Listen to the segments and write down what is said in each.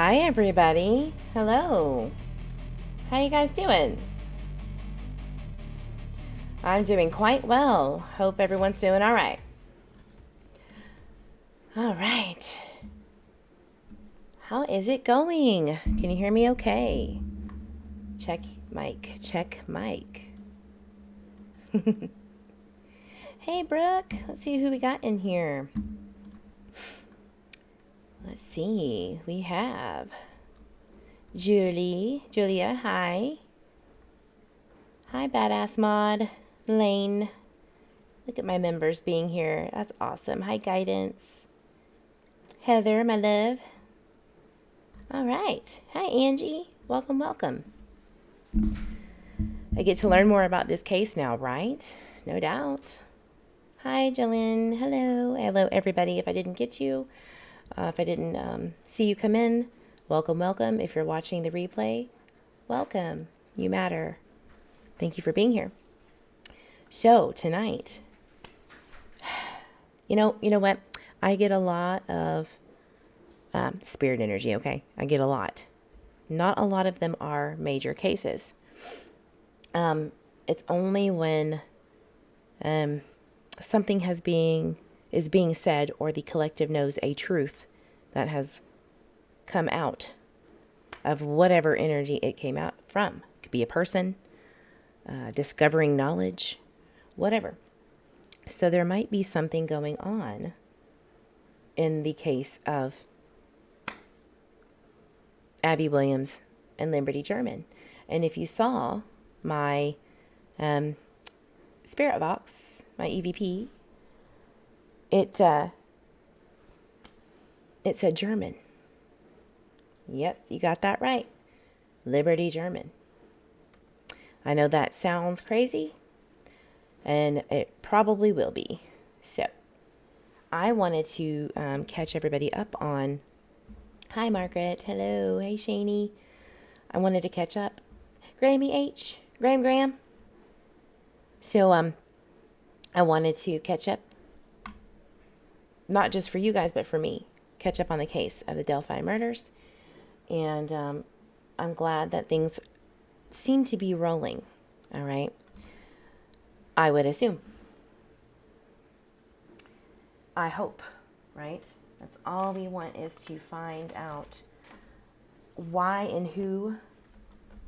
Hi everybody. Hello. How you guys doing? I'm doing quite well. Hope everyone's doing all right. All right. How is it going? Can you hear me okay? Check mic. Check mic. Hey Brooke. Let's see who we got in here. Let's see. We have Julia, hi. Hi, Badass Mod. Lane. Look at my members being here. That's awesome. Hi, Guidance. Heather, my love. All right. Hi, Angie. Welcome, welcome. I get to learn more about this case now, right? No doubt. Hi, Jillian. Hello. Hello, everybody. If I didn't get you, if I didn't see you come in, welcome, welcome. If you're watching the replay, welcome. You matter. Thank you for being here. So, tonight, you know what? I get a lot of spirit energy, okay? I get a lot. Not a lot of them are major cases. It's only when something is being said, or the collective knows a truth that has come out of whatever energy it came out from. It could be a person, discovering knowledge, whatever. So there might be something going on in the case of Abby Williams and Liberty German. And if you saw my spirit box, my EVP, it said German. Yep, you got that right. Liberty German. I know that sounds crazy, and it probably will be. So I wanted to catch everybody up on... Hi, Margaret. Hello. Hey, Shani. I wanted to catch up. Grammy H. Graham. So, I wanted to catch up, not just for you guys, but for me. Catch up on the case of the Delphi Murders. And I'm glad that things seem to be rolling. All right. I would assume. I hope, right? That's all we want, is to find out why and who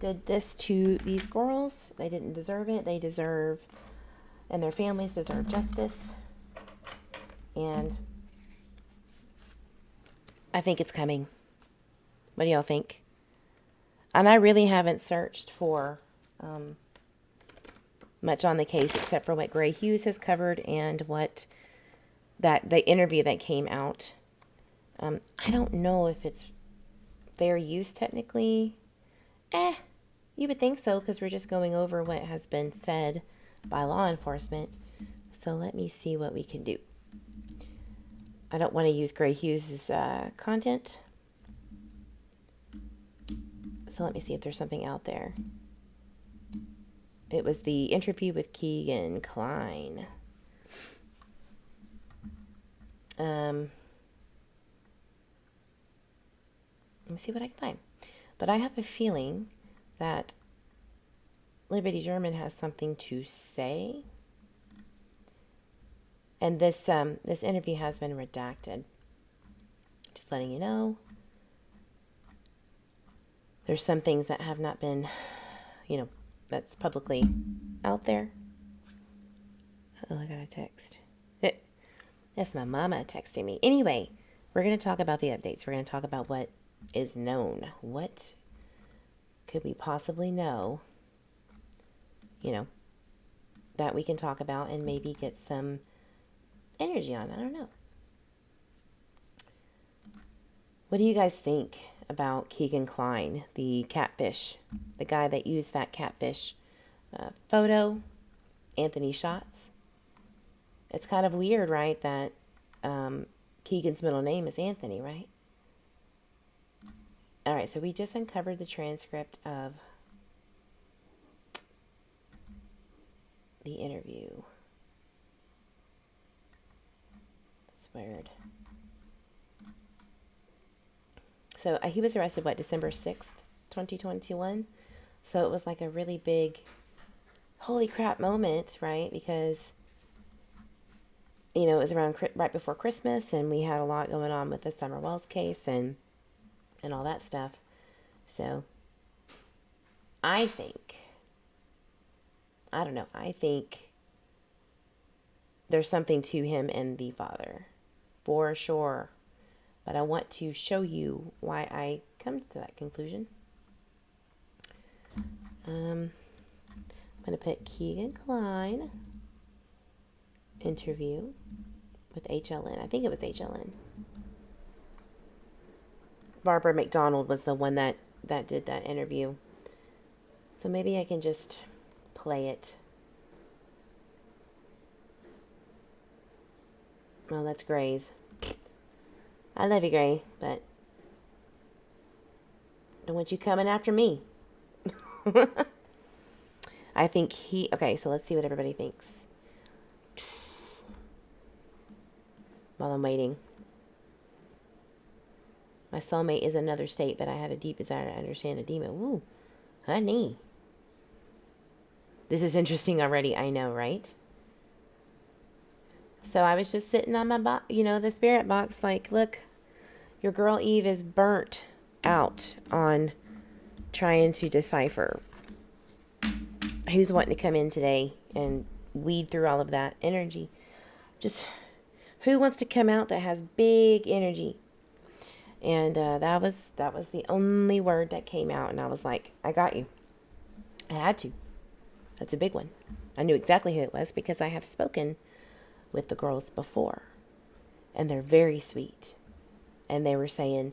did this to these girls. They didn't deserve it. They deserve, and their families deserve, justice. And I think it's coming. What do y'all think? And I really haven't searched for much on the case except for what Gray Hughes has covered and what the interview that came out. I don't know if it's fair use technically. You would think so, because we're just going over what has been said by law enforcement. So let me see what we can do. I don't want to use Gray Hughes' content. So let me see if there's something out there. It was the interview with Keegan Kline. Let me see what I can find. But I have a feeling that Liberty German has something to say. And this interview has been redacted. Just letting you know. There's some things that have not been, that's publicly out there. Oh, I got a text. That's my mama texting me. Anyway, we're going to talk about the updates. We're going to talk about what is known. What could we possibly know, that we can talk about and maybe get some energy on? I don't know. What do you guys think about Keegan Kline, the catfish, the guy that used that catfish photo, Anthony Shots? It's kind of weird, right, that Keegan's middle name is Anthony, right? All right, so we just uncovered the transcript of the interview. It's weird. So he was arrested, December 6th, 2021? So it was like a really big, holy crap moment, right? Because, it was around right before Christmas, and we had a lot going on with the Summer Wells case and all that stuff. So I think there's something to him and the father, for sure. But I want to show you why I come to that conclusion. I'm going to put Keegan Kline interview with HLN. I think it was HLN. Barbara McDonald was the one that did that interview. So maybe I can just play it. Well, that's Gray's. I love you, Gray, but don't want you coming after me. I think okay, so let's see what everybody thinks. While I'm waiting. My soulmate is another state, but I had a deep desire to understand a demon. Ooh, honey. This is interesting already, I know, right? So I was just sitting on my the spirit box, like, look, your girl Eve is burnt out on trying to decipher who's wanting to come in today and weed through all of that energy. Just who wants to come out that has big energy? And that was the only word that came out, and I was like, I got you. I had to. That's a big one. I knew exactly who it was because I have spoken with the girls before, and they're very sweet. And they were saying,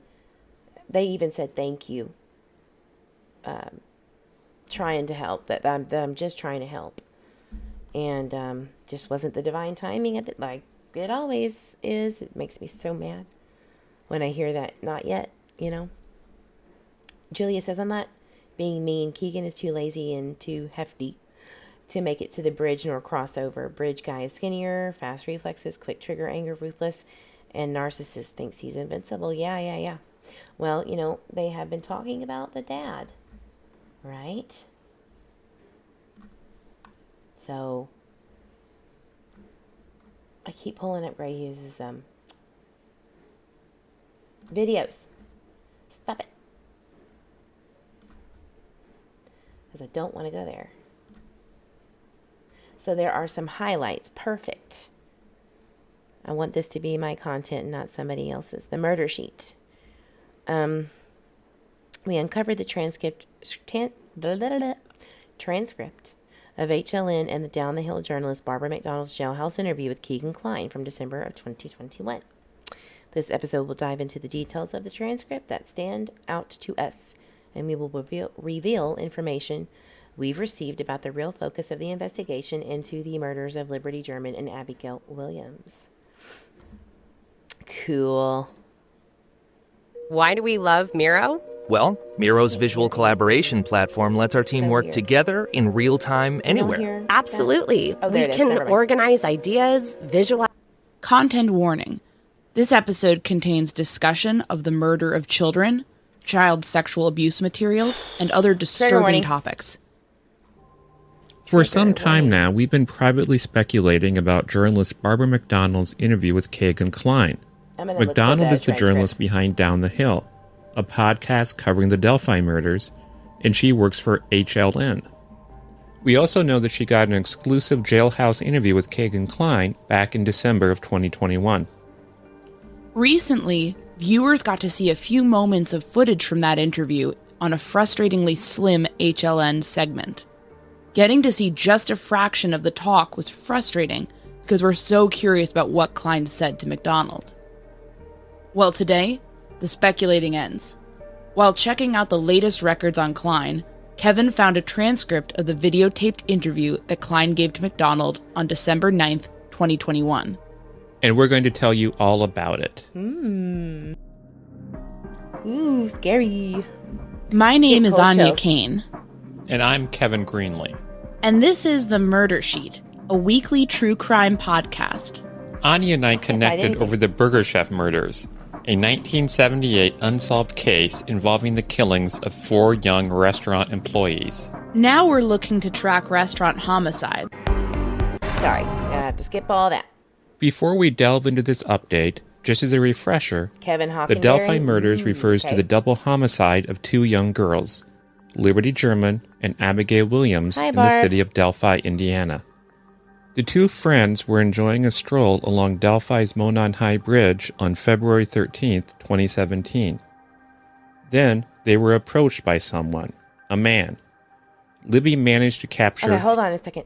they even said thank you, trying to help, that I'm just trying to help, and just wasn't the divine timing of it, like it always is. It makes me so mad when I hear that. Not yet, Julia says, I'm not being mean. Keegan is too lazy and too hefty to make it to the bridge nor crossover. Bridge guy is skinnier, fast reflexes, quick trigger, anger, ruthless, and narcissist thinks he's invincible. Yeah. Well, they have been talking about the dad, right? So I keep pulling up Gray Hughes' videos. Stop it. Because I don't want to go there. So there are some highlights. Perfect. I want this to be my content, not somebody else's. The murder sheet. We uncovered the transcript of HLN and the Down the Hill journalist Barbara McDonald's jailhouse interview with Keegan Kline from December of 2021. This episode will dive into the details of the transcript that stand out to us, and we will reveal information we've received about the real focus of the investigation into the murders of Liberty German and Abigail Williams. Cool. Why do we love Miro? Well, Miro's visual collaboration platform lets our team work together in real time anywhere. Absolutely. We can organize ideas, visualize. Content warning. This episode contains discussion of the murder of children, child sexual abuse materials, and other disturbing topics. For some time now, we've been privately speculating about journalist Barbara McDonald's interview with Keegan Kline. McDonald is the journalist behind Down the Hill, a podcast covering the Delphi murders, and she works for HLN. We also know that she got an exclusive jailhouse interview with Keegan Kline back in December of 2021. Recently, viewers got to see a few moments of footage from that interview on a frustratingly slim HLN segment. Getting to see just a fraction of the talk was frustrating because we're so curious about what Kline said to McDonald. Well, today, the speculating ends. While checking out the latest records on Kline, Kevin found a transcript of the videotaped interview that Kline gave to McDonald on December 9th, 2021. And we're going to tell you all about it. Ooh, scary. My name is Anya Kane. And I'm Kevin Greenlee. And this is The Murder Sheet, a weekly true crime podcast. Anya and I connected over the Burger Chef murders. a 1978 unsolved case involving the killings of 4 young restaurant employees. Now we're looking to track restaurant homicide. Sorry, gonna have to skip all that. Before we delve into this update, just as a refresher, Kevin the Delphi Murders refers to the double homicide of 2 young girls, Liberty German and Abigail Williams, in the city of Delphi, Indiana. The 2 friends were enjoying a stroll along Delphi's Monon High Bridge on February 13th, 2017. Then they were approached by someone, a man. Libby managed to capture... Okay, hold on a second.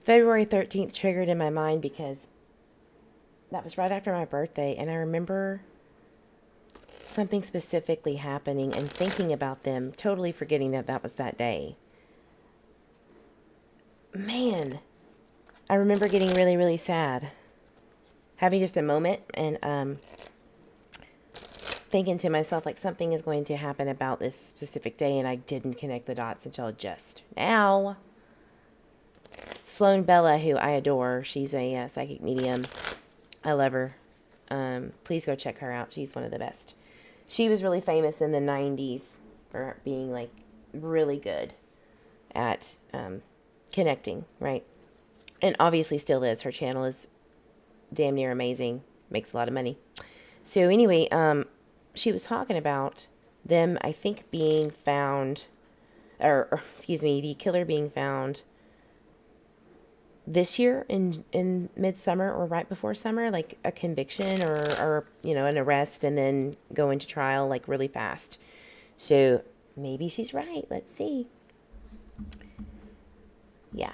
February 13th triggered in my mind because that was right after my birthday, and I remember something specifically happening and thinking about them, totally forgetting that that was that day. Man, I remember getting really, really sad. Having just a moment and thinking to myself, like, something is going to happen about this specific day, and I didn't connect the dots until just now. Sloan Bella, who I adore, she's a psychic medium. I love her. Please go check her out. She's one of the best. She was really famous in the 90s for being, like, really good at connecting, right? And obviously still is. Her channel is damn near amazing. Makes a lot of money. So anyway, she was talking about them, I think, being found, or excuse me, the killer being found this year in midsummer or right before summer, like a conviction or you know, an arrest and then go into trial like really fast. So maybe she's right. Let's see. Yeah.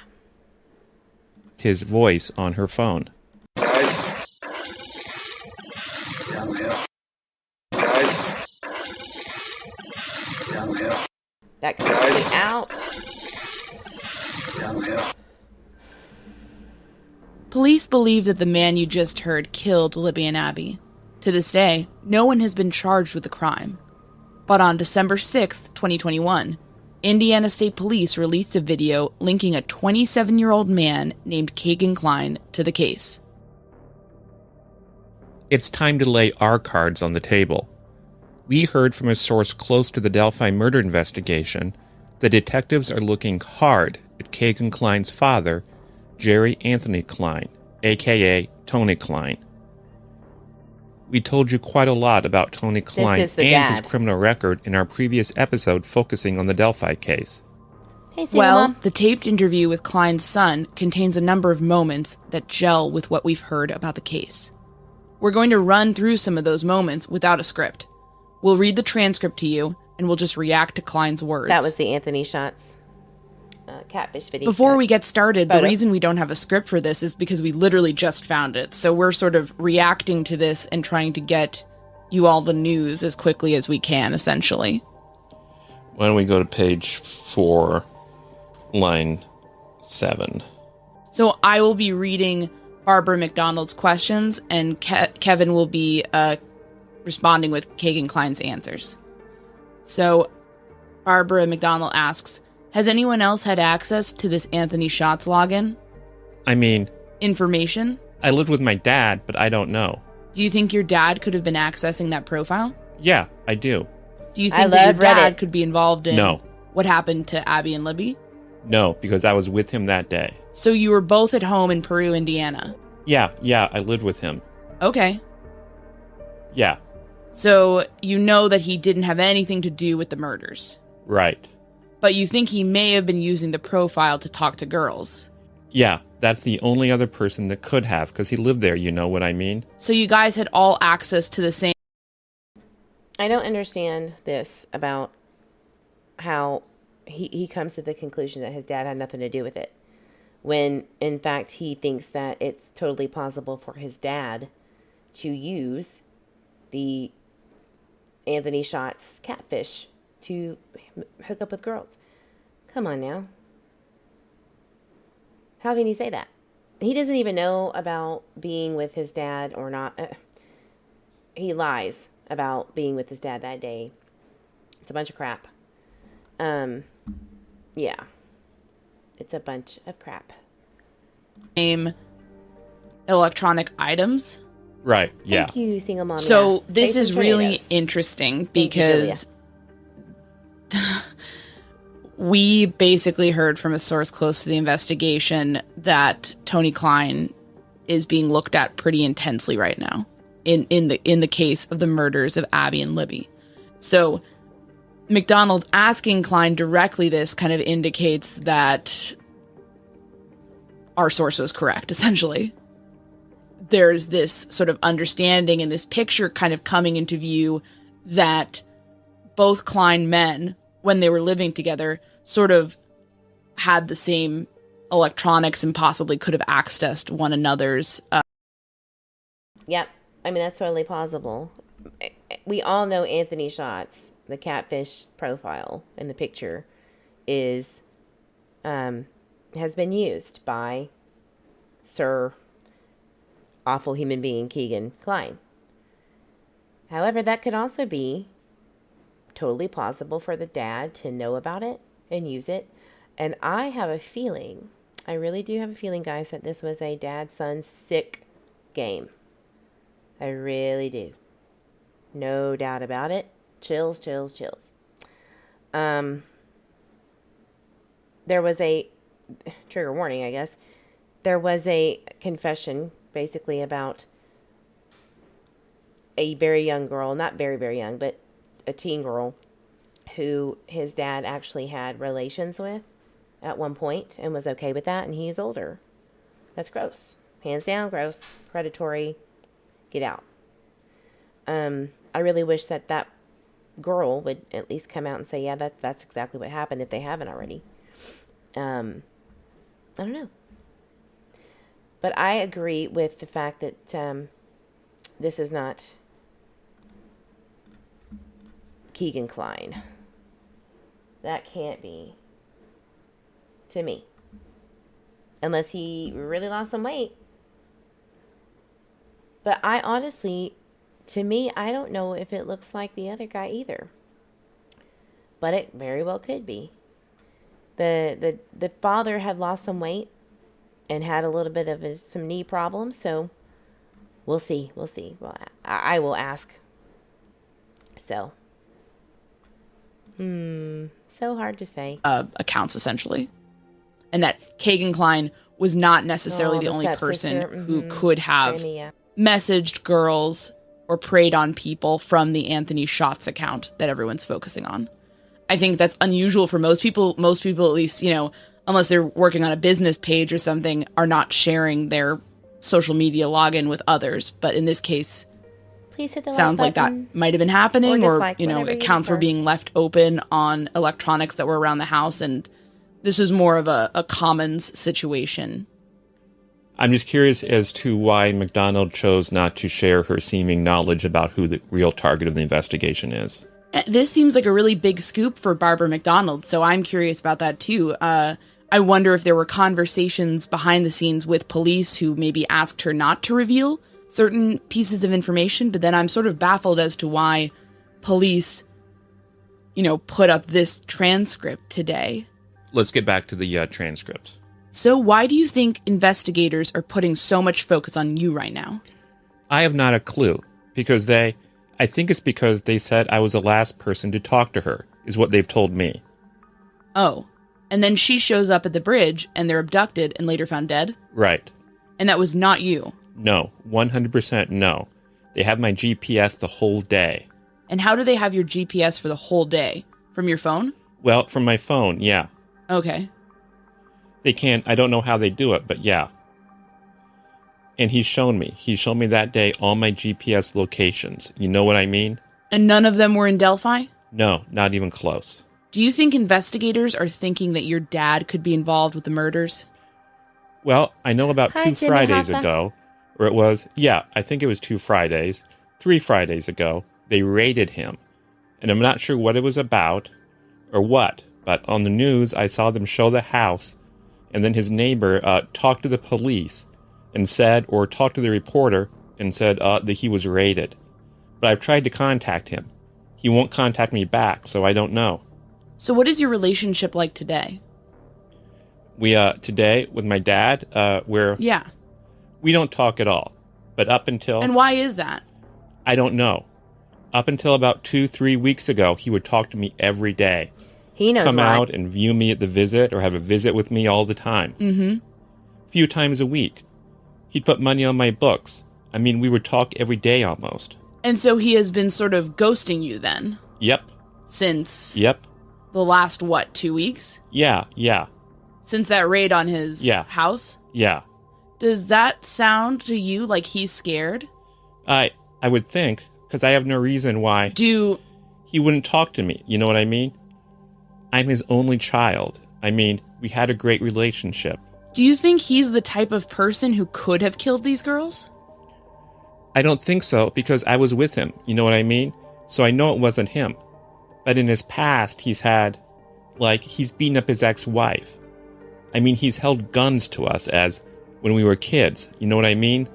His voice on her phone. That cuts me out. Police believe that the man you just heard killed Libby and Abby. To this day, no one has been charged with the crime. But on December 6th, 2021, Indiana State Police released a video linking a 27-year-old man named Kagan Klein to the case. It's time to lay our cards on the table. We heard from a source close to the Delphi murder investigation that detectives are looking hard at Kagan Klein's father, Jerry Anthony Klein, a.k.a. Tony Klein. We told you quite a lot about Tony Klein and his criminal record in our previous episode focusing on the Delphi case. Hey, well, the taped interview with Klein's son contains a number of moments that gel with what we've heard about the case. We're going to run through some of those moments without a script. We'll read the transcript to you, and we'll just react to Klein's words. That was the Anthony Shots catfish video. Before we get started, the reason we don't have a script for this is because we literally just found it. So we're sort of reacting to this and trying to get you all the news as quickly as we can, essentially. Why don't we go to page 4, line 7. So I will be reading Barbara McDonald's questions, and Kevin will be responding with Kagan Klein's answers. So Barbara McDonald asks, has anyone else had access to this Anthony Shots login? I mean... information? I lived with my dad, but I don't know. Do you think your dad could have been accessing that profile? Yeah, I do. Do you think that your dad could be involved in what happened to Abby and Libby? No, because I was with him that day. So you were both at home in Peru, Indiana? Yeah, I lived with him. Okay. Yeah. So you know that he didn't have anything to do with the murders? Right. But you think he may have been using the profile to talk to girls? Yeah, that's the only other person that could have, because he lived there, you know what I mean? So you guys had all access to the same... I don't understand this about how he comes to the conclusion that his dad had nothing to do with it, when, in fact, he thinks that it's totally plausible for his dad to use the Anthony Shots catfish to hook up with girls. Come on now. How can he say that? He doesn't even know about being with his dad or not. He lies about being with his dad that day. It's a bunch of crap. Yeah. It's a bunch of crap. Same electronic items. Right, yeah. Thank you, single mom. So this is really interesting because we basically heard from a source close to the investigation that Tony Klein is being looked at pretty intensely right now in the case of the murders of Abby and Libby. So McDonald asking Klein directly this kind of indicates that our source was correct, essentially. There's this sort of understanding and this picture kind of coming into view that both Klein men, when they were living together, sort of had the same electronics and possibly could have accessed one another's. Yep. I mean, that's totally plausible. We all know Anthony Schatz, the catfish profile in the picture, is has been used by Sir Awful Human Being Keegan Klein. However, that could also be totally plausible for the dad to know about it and use it. And I have a feeling, I really do have a feeling, guys, that this was a dad-son sick game. I really do. No doubt about it. Chills, chills, chills. There was a trigger warning, I guess. There was a confession basically about a very young girl, not very, very young, but a teen girl who his dad actually had relations with at one point and was okay with that, and he's older. That's gross. Hands down, gross. Predatory. Get out. I really wish that girl would at least come out and say, yeah, that's exactly what happened if they haven't already. I don't know. But I agree with the fact that this is not Keegan Klein. That can't be, to me. Unless he really lost some weight. But I honestly, to me, I don't know if it looks like the other guy either. But it very well could be. The father had lost some weight and had a little bit of some knee problems, so we'll see. We'll see. Well, I will ask. So, so hard to say. Accounts, essentially. And that Keegan Klein was not necessarily the only person who could have messaged girls or preyed on people from the Anthony Schatz account that everyone's focusing on. I think that's unusual for most people. Most people, at least, unless they're working on a business page or something, are not sharing their social media login with others. But in this case, please hit the sounds like that might have been happening, or accounts were being left open on electronics that were around the house, and this was more of a commons situation. I'm just curious as to why McDonald chose not to share her seeming knowledge about who the real target of the investigation is. This seems like a really big scoop for Barbara McDonald, so I'm curious about that too. I wonder if there were conversations behind the scenes with police who maybe asked her not to reveal certain pieces of information, but then I'm sort of baffled as to why police, put up this transcript today. Let's get back to the transcript. So why do you think investigators are putting so much focus on you right now? I have not a clue, because I think it's because they said I was the last person to talk to her, is what they've told me. Oh, and then she shows up at the bridge, and they're abducted and later found dead? Right. And that was not you? No, 100% no. They have my GPS the whole day. And how do they have your GPS for the whole day? From your phone? Well, from my phone, yeah. Okay. They can't, I don't know how they do it, but yeah. And he's shown me that day all my GPS locations. You know what I mean? And none of them were in Delphi? No, not even close. Do you think investigators are thinking that your dad could be involved with the murders? Well, I know about 2 Fridays ago, or it was, I think it was 3 Fridays ago, they raided him. And I'm not sure what it was about or what, but on the news I saw them show the house, and then his neighbor talked to the police and said, or talked to the reporter and said that he was raided. But I've tried to contact him. He won't contact me back, so I don't know. So what is your relationship like today? We, today, with my dad, we don't talk at all. But up until... And why is that? I don't know. Up until about 2-3 weeks ago, he would talk to me every day. He knows Come why. out and view me at the visit or have a visit with me all the time. Mm-hmm. A few times a week. He'd put money on my books. I mean, we would talk every day almost. And so he has been sort of ghosting you then? Yep. Since... Yep. The last, 2 weeks? Yeah. Since that raid on his house? Yeah. Does that sound to you like he's scared? I would think, because I have no reason why he wouldn't talk to me. You know what I mean? I'm his only child. I mean, we had a great relationship. Do you think he's the type of person who could have killed these girls? I don't think so, because I was with him. You know what I mean? So I know it wasn't him. But in his past, he's beaten up his ex-wife. I mean, he's held guns to us as when we were kids. You know what I mean?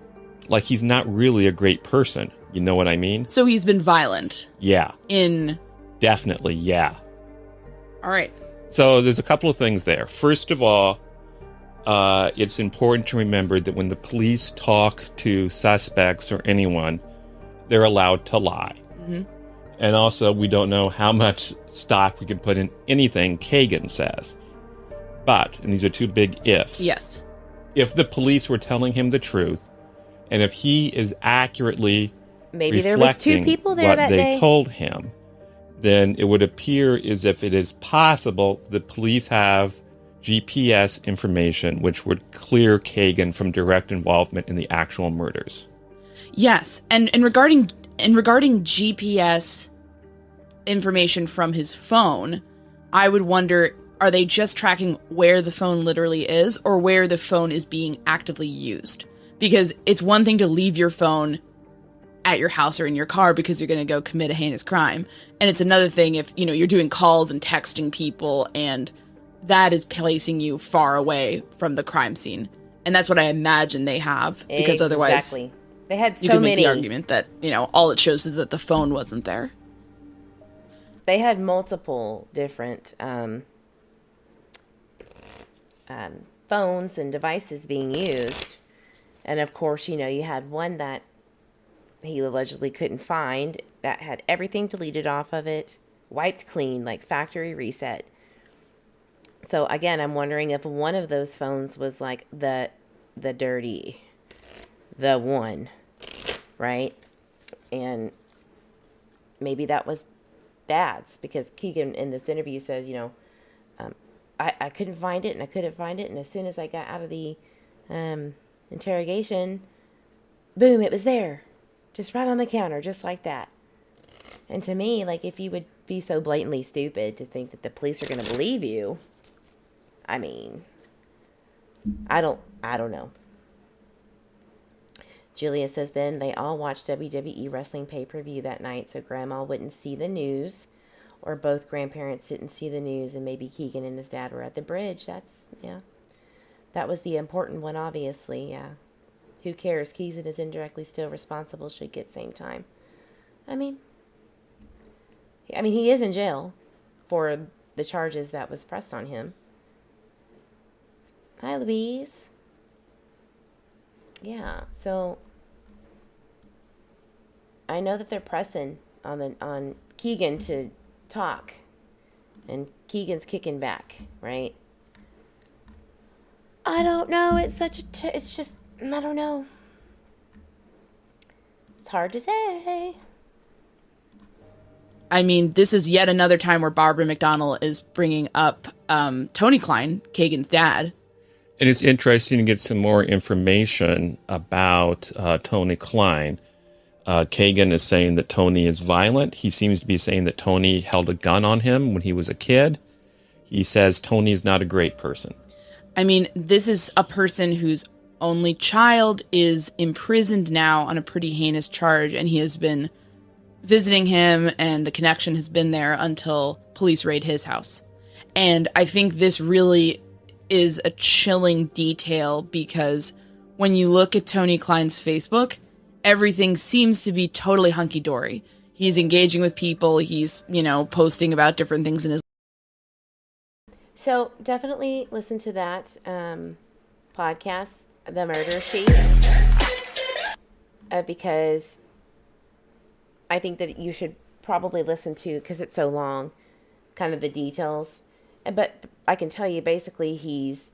Like, he's not really a great person. You know what I mean? So he's been violent? Yeah. Definitely, yeah. All right. So there's a couple of things there. First of all, it's important to remember that when the police talk to suspects or anyone, they're allowed to lie. Mm-hmm. And also, we don't know how much stock we can put in anything Kagan says. But, and these are two big ifs. Yes. If the police were telling him the truth, and if he is accurately maybe there was 2 people there that day, what they told him, then it would appear as if it is possible the police have GPS information which would clear Kagan from direct involvement in the actual murders. Yes, and regarding GPS information from his phone, I would wonder, are they just tracking where the phone literally is or where the phone is being actively used? Because it's one thing to leave your phone at your house or in your car because you're going to go commit a heinous crime. And it's another thing if, you're doing calls and texting people and that is placing you far away from the crime scene. And that's what I imagine they have, because otherwise they had so you could many. Make the argument that, all it shows is that the phone wasn't there. They had multiple different phones and devices being used. And of course, you had one that he allegedly couldn't find that had everything deleted off of it, wiped clean, like factory reset. So again, I'm wondering if one of those phones was like the one, right? And maybe that was Dad's, because Keegan in this interview says, I couldn't find it and I couldn't find it. And as soon as I got out of the interrogation, boom, it was there. Just right on the counter, just like that. And to me, like, if you would be so blatantly stupid to think that the police are going to believe you, I mean, I don't know. Julia says then they all watched WWE wrestling pay-per-view that night so Grandma wouldn't see the news, or both grandparents didn't see the news, and maybe Keegan and his dad were at the bridge. That was the important one, obviously, yeah. Who cares? Keegan is indirectly still responsible, should get same time. I mean, he is in jail for the charges that was pressed on him. Hi, Louise. Yeah, so I know that they're pressing on Keegan to talk, and Keegan's kicking back, right? I don't know. It's it's just, I don't know. It's hard to say. I mean, this is yet another time where Barbara McDonald is bringing up Tony Klein, Kagan's dad. And it's interesting to get some more information about Tony Klein. Kagan is saying that Tony is violent. He seems to be saying that Tony held a gun on him when he was a kid. He says Tony is not a great person. I mean, this is a person whose only child is imprisoned now on a pretty heinous charge, and he has been visiting him, and the connection has been there until police raid his house. And I think this really is a chilling detail, because when you look at Tony Klein's Facebook, everything seems to be totally hunky-dory. He's engaging with people, he's, posting about different things in his. So definitely listen to that podcast, The Murder Sheet. because I think that you should probably listen to, because it's so long, kind of the details. But I can tell you, basically, he's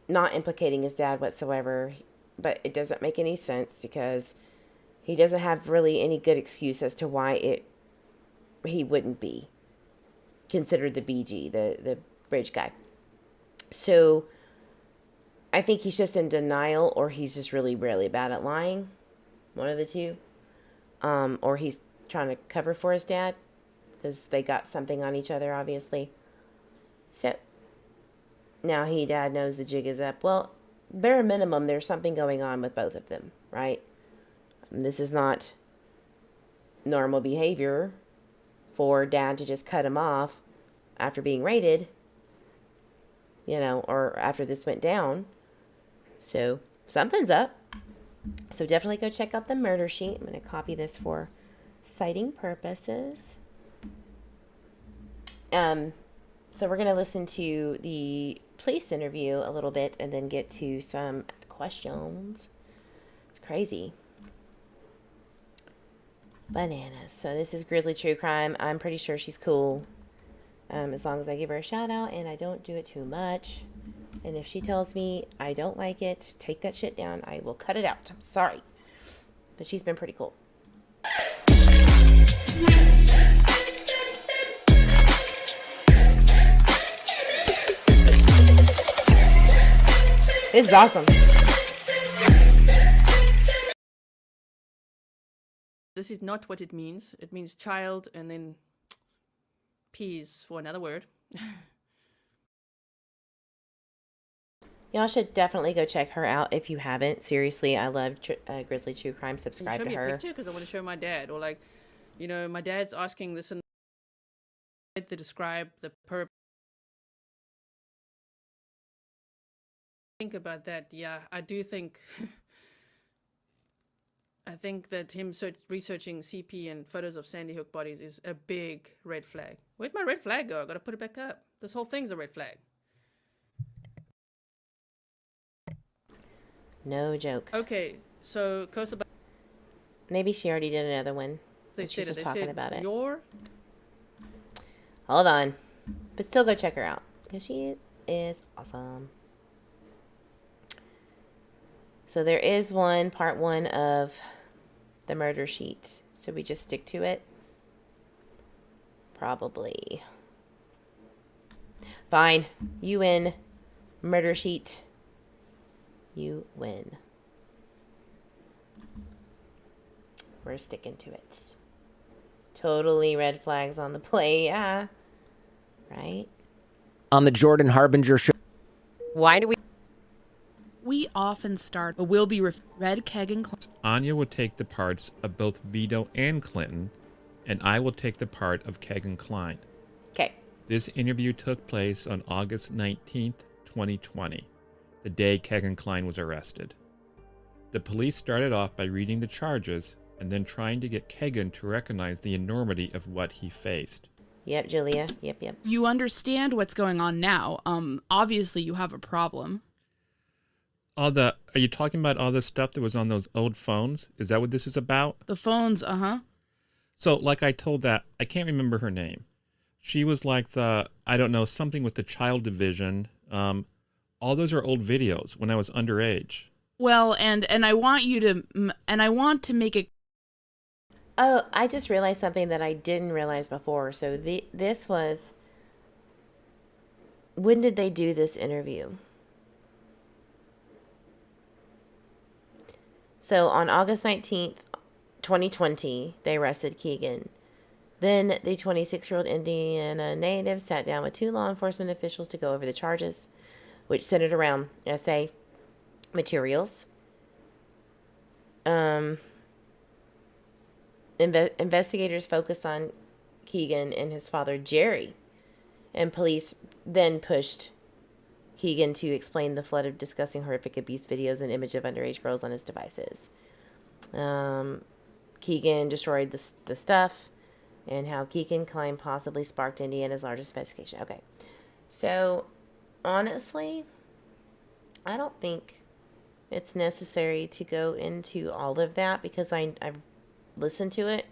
not implicating his dad whatsoever, but it doesn't make any sense because he doesn't have really any good excuse as to why he wouldn't be considered the BG, the bridge guy. So I think he's just in denial, or he's just really, really bad at lying. One of the two. Or he's trying to cover for his dad because they got something on each other, obviously. So now dad knows the jig is up. Well, bare minimum, there's something going on with both of them, right? This is not normal behavior for dad to just cut him off after being raided, or after this went down. So something's up. So definitely go check out the murder sheet. I'm going to copy this for citing purposes. So we're going to listen to the police interview a little bit and then get to some questions. It's crazy. Bananas. So this is Grizzly True Crime. I'm pretty sure she's cool. As long as I give her a shout out and I don't do it too much. And if she tells me I don't like it, take that shit down, I will cut it out. I'm sorry. But she's been pretty cool. This is awesome. This is not what it means. It means child and then peas for another word. Y'all should definitely go check her out if you haven't. Seriously, I love Grizzly True Crime. Subscribe to her. Show me a picture because I want to show my dad. Or my dad's asking this and to describe the purpose. Think about that. Yeah, I do think. I think that him researching CP and photos of Sandy Hook bodies is a big red flag. Where'd my red flag go? I gotta put it back up. This whole thing's a red flag. No joke. Okay, so Kosovo. Maybe she already did another one. She's just talking about it. Hold on. But still go check her out. Because she is awesome. So there is part one of the murder sheet. So we just stick to it? Probably. Fine. You win. Murder sheet. You win. We're sticking to it. Totally red flags on the play, yeah. Right? On the Jordan Harbinger show. Why do We often start, but we'll be Red, Keg, and Clinton. Anya will take the parts of both Vito and Clinton, and I will take the part of Keg and Klein. Okay. This interview took place on August 19th, 2020. The day Kegan Klein was arrested. The police started off by reading the charges and then trying to get Kegan to recognize the enormity of what he faced. Yep, Julia. Yep. You understand what's going on now. Obviously you have a problem. Are you talking about all the stuff that was on those old phones? Is that what this is about? The phones, uh-huh. So, like I told that, I can't remember her name. She was like something with the child division. All those are old videos when I was underage. Well, and I want to make it. Oh, I just realized something that I didn't realize before. So this was. When did they do this interview? So on August 19th, 2020, they arrested Kegan. Then the 26-year-old Indiana native sat down with 2 law enforcement officials to go over the charges, which centered around essay materials. Investigators focused on Kegan and his father, Jerry, and police then pushed Kegan to explain the flood of disgusting, horrific abuse videos and image of underage girls on his devices. Kegan destroyed the stuff, and how Kegan Klein possibly sparked Indiana's largest investigation. Okay, so honestly, I don't think it's necessary to go into all of that because I've listened to it.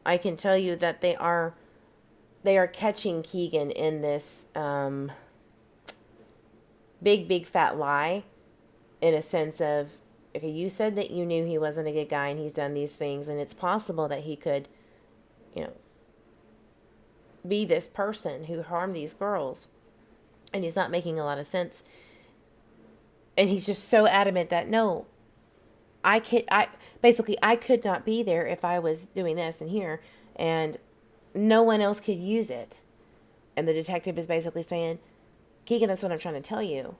I can tell you that they are catching Keegan in this big fat lie, in a sense of, okay, you said that you knew he wasn't a good guy and he's done these things, and it's possible that he could, be this person who harmed these girls, and he's not making a lot of sense. And he's just so adamant that no, I could not be there if I was doing this and here, and no one else could use it. And the detective is basically saying, Keegan, that's what I'm trying to tell you,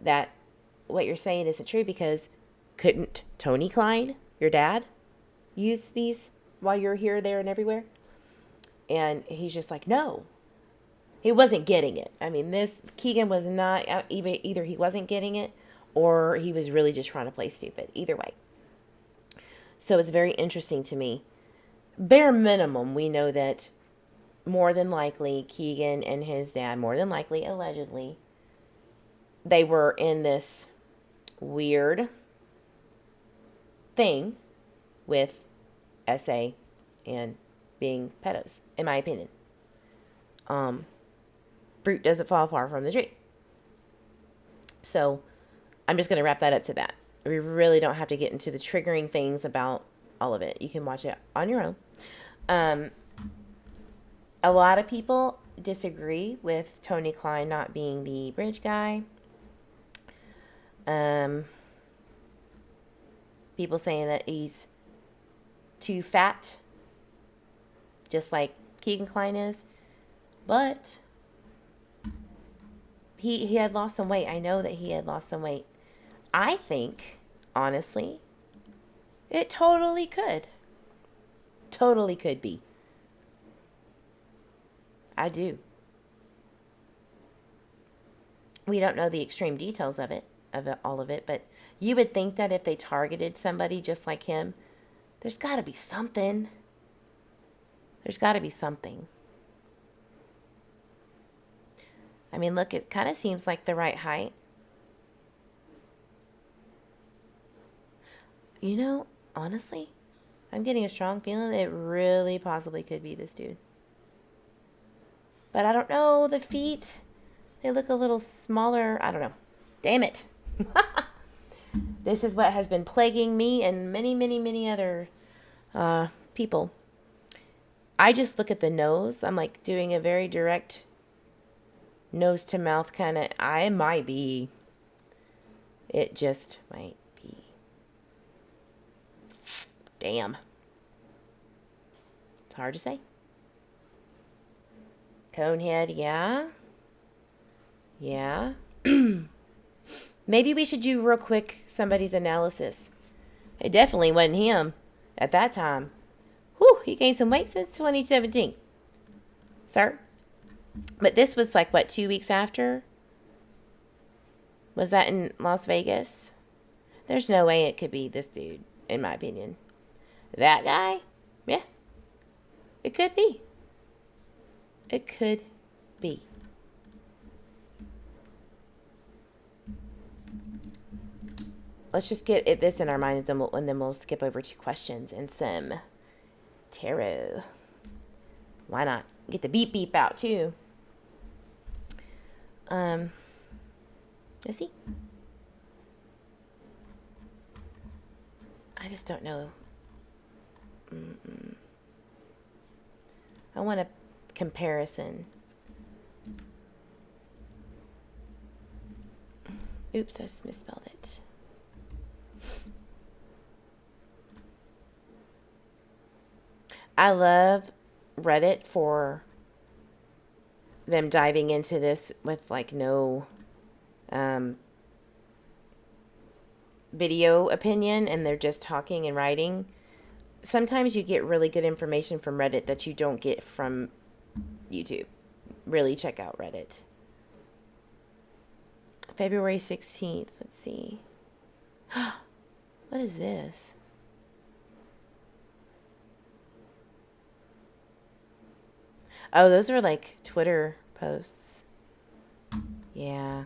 that what you're saying isn't true, because couldn't Tony Klein, your dad, use these while you're here, there, and everywhere? And he's just like, no. He wasn't getting it. I mean, Keegan was not, either he wasn't getting it or he was really just trying to play stupid. Either way. So it's very interesting to me. Bare minimum, we know that more than likely Keegan and his dad, more than likely, allegedly, they were in this weird thing with SA and being pedos, in my opinion. Fruit doesn't fall far from the tree. So I'm just going to wrap that up to that. We really don't have to get into the triggering things about all of it. You can watch it on your own. A lot of people disagree with Tony Klein not being the bridge guy. People saying that he's too fat, just like Keegan Klein is. But he had lost some weight. I know that he had lost some weight. I think, honestly, it totally could. Totally could be. I do. We don't know the extreme details of all of it, but you would think that if they targeted somebody just like him, there's got to be something. There's got to be something. I mean, look, it kind of seems like the right height. Honestly, I'm getting a strong feeling it really possibly could be this dude. But I don't know, the feet, they look a little smaller. I don't know. Damn it. This is what has been plaguing me and many, many, many other people. I just look at the nose. I'm like doing a very direct nose to mouth kind of. It might be. It just might be. Damn. It's hard to say. Conehead, yeah. Yeah. Maybe we should do real quick somebody's analysis. It definitely wasn't him at that time. Whew, he gained some weight since 2017. Sir? But this was like, what, 2 weeks after? Was that in Las Vegas? There's no way it could be this dude, in my opinion. That guy? Yeah. It could be. It could be. Let's just get this in our minds, and then we'll skip over to questions and some tarot. Why not? Get the beep beep out too. Let's see. I just don't know. I want a comparison. Oops, I just misspelled it. I love Reddit for them diving into this with like no video opinion, and they're just talking and writing. Sometimes you get really good information from Reddit that you don't get from YouTube. Really check out Reddit. February 16th. Let's see. What is this? Oh, those were like Twitter posts. Yeah.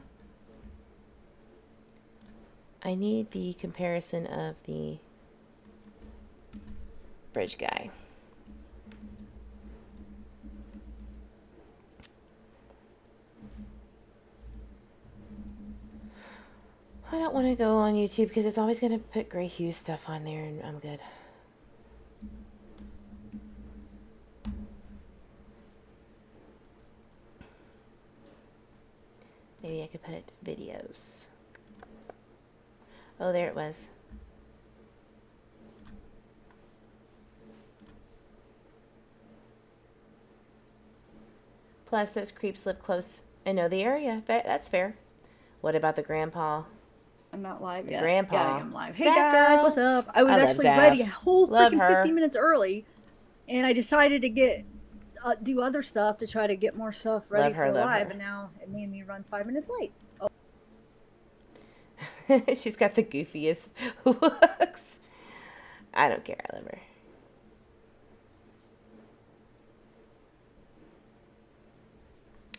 I need the comparison of the bridge guy. I don't want to go on YouTube because it's always going to put Gray Hughes stuff on there, and I'm good. Maybe I could put videos. Oh, there it was. Plus, those creeps live close and know the area. That's fair. What about the grandpa? I'm not live yet. Grandpa. Yeah, I'm live. Hey Zach guys, girl. what's up? I was actually Zav. ready a whole Love freaking her. 15 minutes early, and I decided to get do other stuff to try to get more stuff ready Love her, for love live, her. and now it made me run 5 minutes late. Oh. She's got the goofiest looks. I don't care. I love her.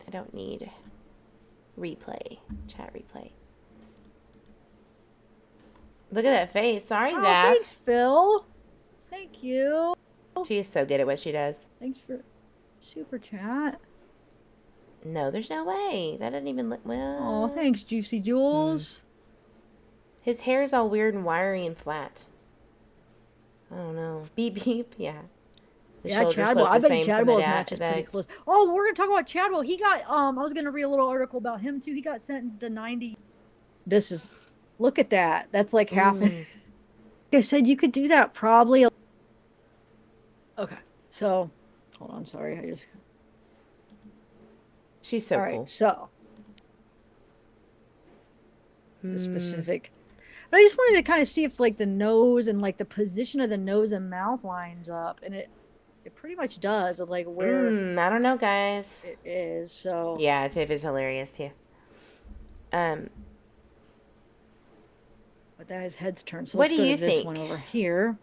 I don't need replay. Chat replay. Look at that face. Sorry, Oh, Zach. thanks, Phil. Thank you. She is so good at what she does. Thanks for super chat. No, there's no way. That doesn't even look well. Oh, thanks, Juicy Jules. His hair is all weird and wiry and flat. I don't know. Beep beep. Yeah. The Yeah, shoulders Chadwell. look I the bet same from Chadwell's the match is pretty that- close. Oh, we're gonna talk about Chadwell. He got I was gonna read a little article about him too. He got sentenced to 90. This is, look at that. That's like half. I said you could do that probably. Okay, so hold on. Sorry, I just. She's so All right, cool. so the specific. But I just wanted to kind of see if like the nose and like the position of the nose and mouth lines up, and it pretty much does of like where I don't know, guys. it is. So Yeah, Tiff is hilarious too. but that his head's turned. So What let's do go you to this think? one over here.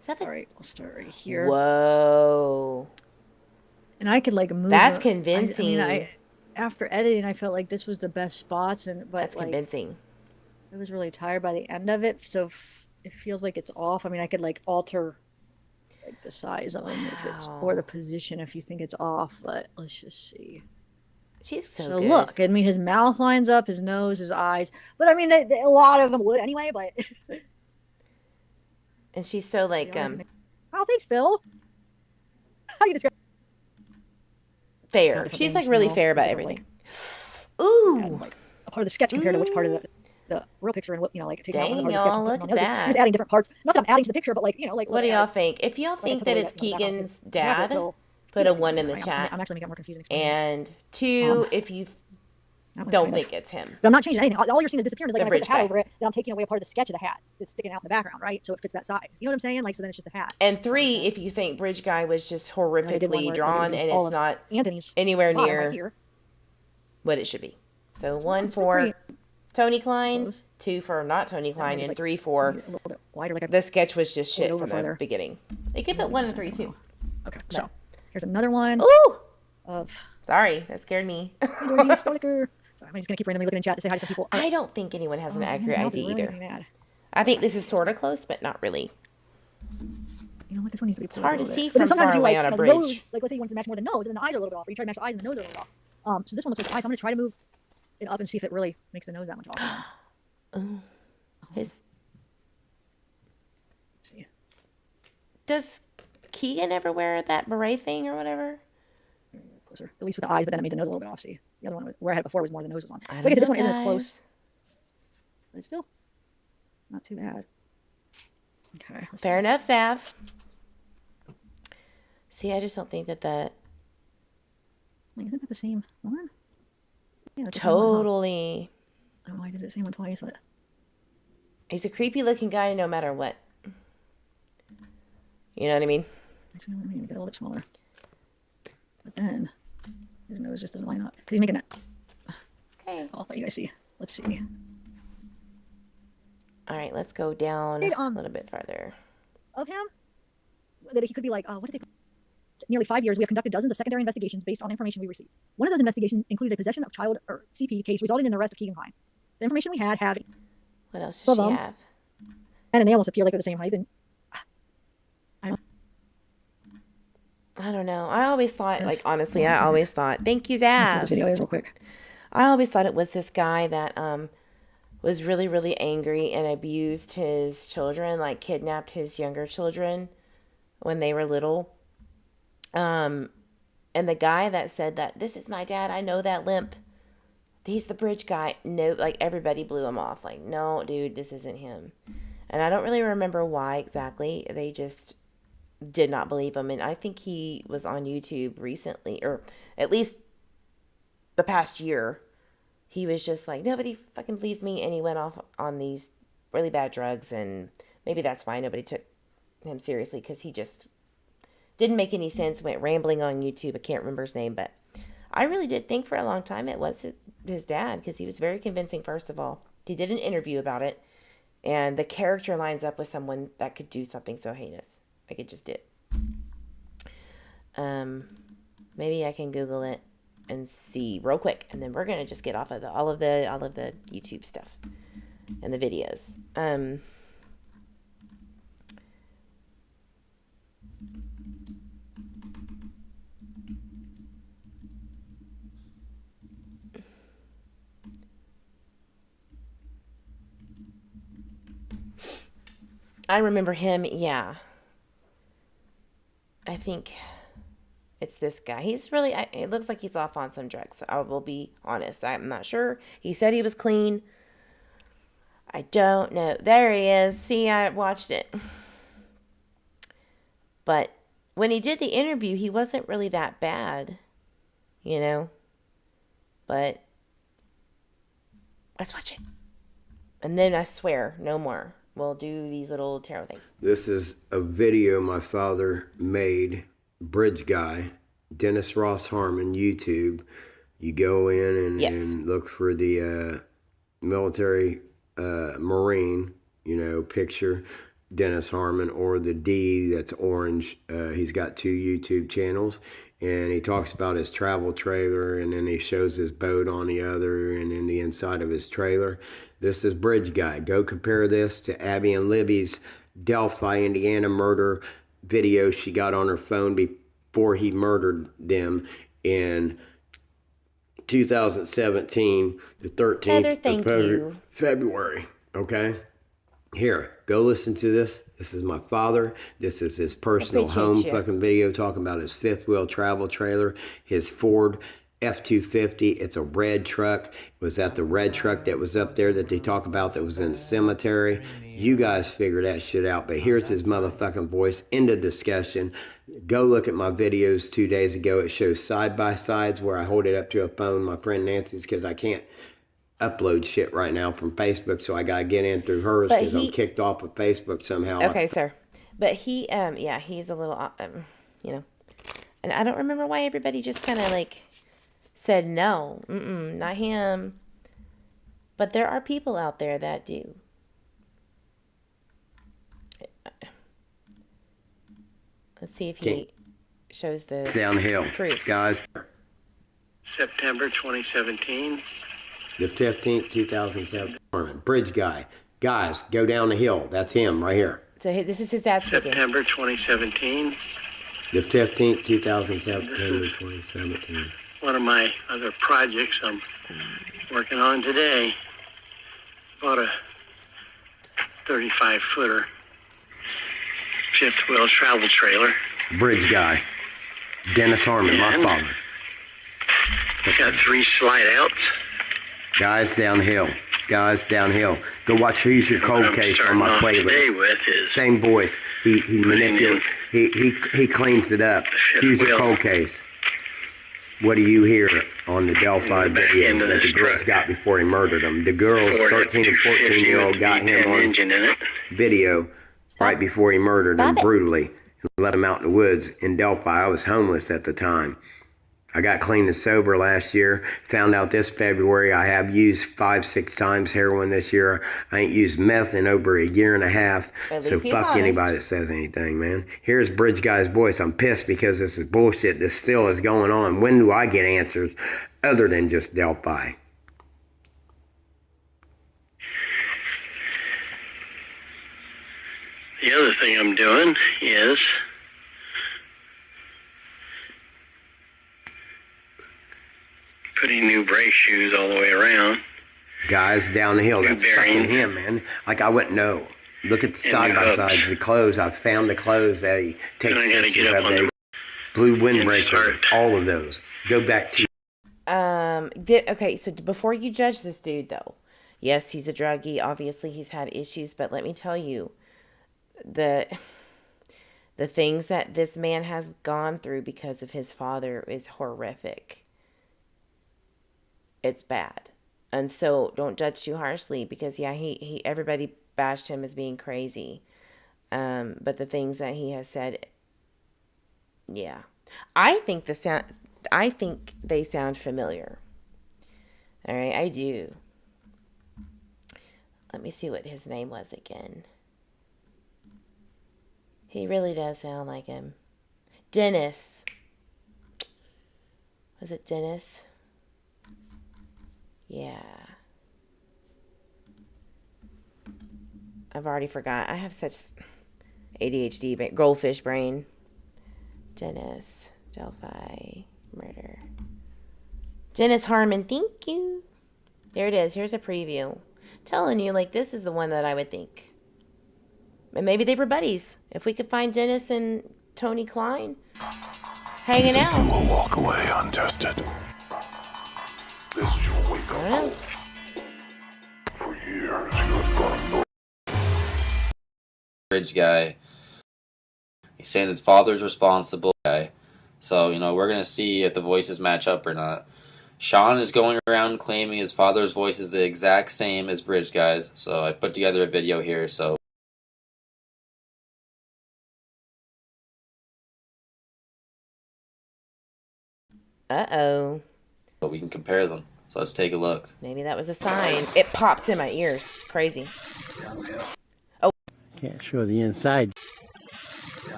Is that the... All right, we'll start right here. Whoa. And I could like move. That's it. convincing. I mean, after editing, I felt like this was the best spots, but That's like, convincing. I was really tired by the end of it, so it feels like it's off. I mean, I could like alter like the size of them if it's or the position if you think it's off, but let's just see. She's so So good. look, I mean, his mouth lines up, his nose, his eyes, but I mean, a lot of them would anyway. But And she's so like oh, thanks, Phil. How do you describe? fair. different She's things, like really you know, fair about different, everything. Ooh. And, like a part of the sketch compared to which part of the real picture and what like taking out one Dang, part of the sketch. y'all, And look putting at on the other. that. Just adding different parts. Not that I'm adding to the picture, but like like. What do like, y'all think? If y'all think took that away it's that background, Keegan's it's dad, so- put a yes, 1 in the I'm chat. actually making it more confusing. And 2, if you That one's don't kind think of- it's him. But I'm not changing anything. All you're seeing is disappearing. Is like The when I put the hat bridge guy. over it, then I'm taking away a part of the sketch of the hat that's sticking out in the background, right? So it fits that side. You know what I'm saying? Like, so then it's just the hat. And 3, if you think Bridge Guy was just I did one horrifically where drawn it and all it's of not Anthony's anywhere bottom right near here. what it should be. So 1 still for pretty Tony Klein, close. 2 for not Tony Klein, just, and like, 3 for A little bit wider, like the sketch was just Pull it shit over from the further. beginning. They could put 1 and 3 too. Okay, so here's another one Ooh! of Sorry, that scared me. Dory Stonecker. Sorry, I'm just gonna keep randomly looking in chat to say hi to some people. I don't think anyone has an Oh, accurate his mouth is ID really either. making me mad. I think this is sort of close, but not really. You know what? This one needs to be. It's hard to see But then from sometimes far you away like, on a the bridge. nose, like let's say you want to match more the nose, and then the eyes are a little bit off, or you try to match the eyes and the nose are a little off. So this one looks like the eyes. So I'm gonna try to move it up and see if it really makes the nose that much off. His See. Does Keegan ever wear that beret thing or whatever? Closer, at least with the eyes, but then I made the nose a little bit off. See, the other one where I had it before was more the nose was on. So I guess this one isn't as close, but it's still not too bad. Okay, let's Fair enough, Sav. See, I just don't think that Wait, isn't that the same one? Yeah, it's the same one, huh? totally. I don't know why I did the same one twice, but He's a creepy looking guy no matter what. You know what I mean? actually, let me make it a little bit smaller. But then his nose just doesn't line up because he's making it. Okay. I'll let you guys see. Let's see. All right, let's go down Hey, a little bit farther. Of him, that he could be like, what did they? Nearly 5 years, we have conducted dozens of secondary investigations based on information we received. One of those investigations included a possession of child or CP case resulting in the arrest of Keegan Klein. The information we had What else does she have? And they almost appear like they're the same height. And I don't know. I always thought, like, honestly, I always thought, thank you, Zach. This video is real quick. I always thought it was this guy that was really, really angry and abused his children, like kidnapped his younger children when they were little. And the guy that said that, this is my dad, I know that limp, he's the bridge guy. No, like, everybody blew him off. Like, no, dude, this isn't him. And I don't really remember why exactly. They just did not believe him. And I think he was on YouTube recently, or at least the past year. He was just like, nobody fucking believes me. And he went off on these really bad drugs. And maybe that's why nobody took him seriously, because he just didn't make any sense. Went rambling on YouTube. I can't remember his name, but I really did think for a long time it was his dad, because he was very convincing, first of all. He did an interview about it. And the character lines up with someone that could do something so heinous. Like it just did. Maybe I can Google it and see real quick, and then we're gonna just get off of all of the YouTube stuff and the videos. I remember him, yeah. I think it's this guy. He's really, it looks like he's off on some drugs. I will be honest. I'm not sure. He said he was clean. I don't know. There he is. See, I watched it. But when he did the interview, he wasn't really that bad, you know. But let's watch it. And then I swear, no more. We'll do these little tarot things. This is a video my father made, Bridge Guy, Dennis Ross Harmon, YouTube. You go in and look for the military Marine, picture, Dennis Harmon, or the D that's orange. He's got 2 YouTube channels. And he talks about his travel trailer, and then he shows his boat on the other, and in the inside of his trailer. This is Bridge Guy. Go compare this to Abby and Libby's Delphi, Indiana murder video she got on her phone before he murdered them in 2017, the 13th Heather, February. Okay? Here, go listen to this. This is my father. This is his personal home fucking video talking about his 5th wheel travel trailer, his Ford F-250. It's a red truck. It was that the red truck that was up there that they talk about that was in the cemetery? You guys figure that shit out. But here's his motherfucking voice. End of discussion. Go look at my videos 2 days ago. It shows side-by-sides where I hold it up to a phone, my friend Nancy's, because I can't upload shit right now from Facebook, so I gotta get in through hers because I'm kicked off of Facebook somehow. Okay, sir. But he, he's a little, and I don't remember why everybody just kind of like said no, not him. But there are people out there that do. Let's see if he shows the downhill proof. Guys. September 2017. The 15th, 2007. Bridge Guy. Guys, go down the hill. That's him right here. So this is his dad speaking. September 2017. The 15th, 2017. One of my other projects I'm working on today. Bought a 35-footer 5th wheel travel trailer. Bridge Guy. Dennis Harmon, my father. Got 3 slide outs. Guys downhill. Go watch Who's Your Cold Case on my playlist. Same voice. He manipulates. He cleans it up. Who's Your Cold Case. What do you hear on the Delphi video that the girls got before he murdered them? The girls, 13 and 14-year-old, got him on video right before he murdered them brutally and let him out in the woods in Delphi. I was homeless at the time. I got clean and sober last year. Found out this February I have used 5-6 times heroin this year. I ain't used meth in over a year and a half. So fuck anybody that says anything, man. Here's Bridge Guy's voice. I'm pissed because this is bullshit. This still is going on. When do I get answers other than just Delphi? The other thing I'm doing is putting new brake shoes all the way around. Guys down the hill, that's fucking him, man. Like, I wouldn't know. Look at the side-by-sides, the clothes. I found the clothes that he takes pictures of. The blue windbreaker, all of those. Go back to... Okay, so before you judge this dude, though, yes, he's a druggie. Obviously, he's had issues, but let me tell you, the things that this man has gone through because of his father is horrific. It's bad. And so don't judge too harshly because, yeah, he everybody bashed him as being crazy. But the things that he has said, yeah. I think they sound familiar. All right, I do. Let me see what his name was again. He really does sound like him. Dennis. Was it Dennis? Yeah. I've already forgot. I have such ADHD, goldfish brain. Dennis. Delphi Murder. Dennis Harmon, thank you. There it is. Here's a preview. Telling you, like, this is the one that I would think. And maybe they were buddies. If we could find Dennis and Tony Klein hanging out. Will walk away untested. This is your wake up call. For years, you have gone north. Bridge guy. He's saying his father's responsible guy. So, you know, we're going to see if the voices match up or not. Sean is going around claiming his father's voice is the exact same as Bridge guy's. So I put together a video here. So uh-oh. but we can compare them. So let's take a look. Maybe that was a sign. It popped in my ears. Crazy. Oh. Can't show the inside.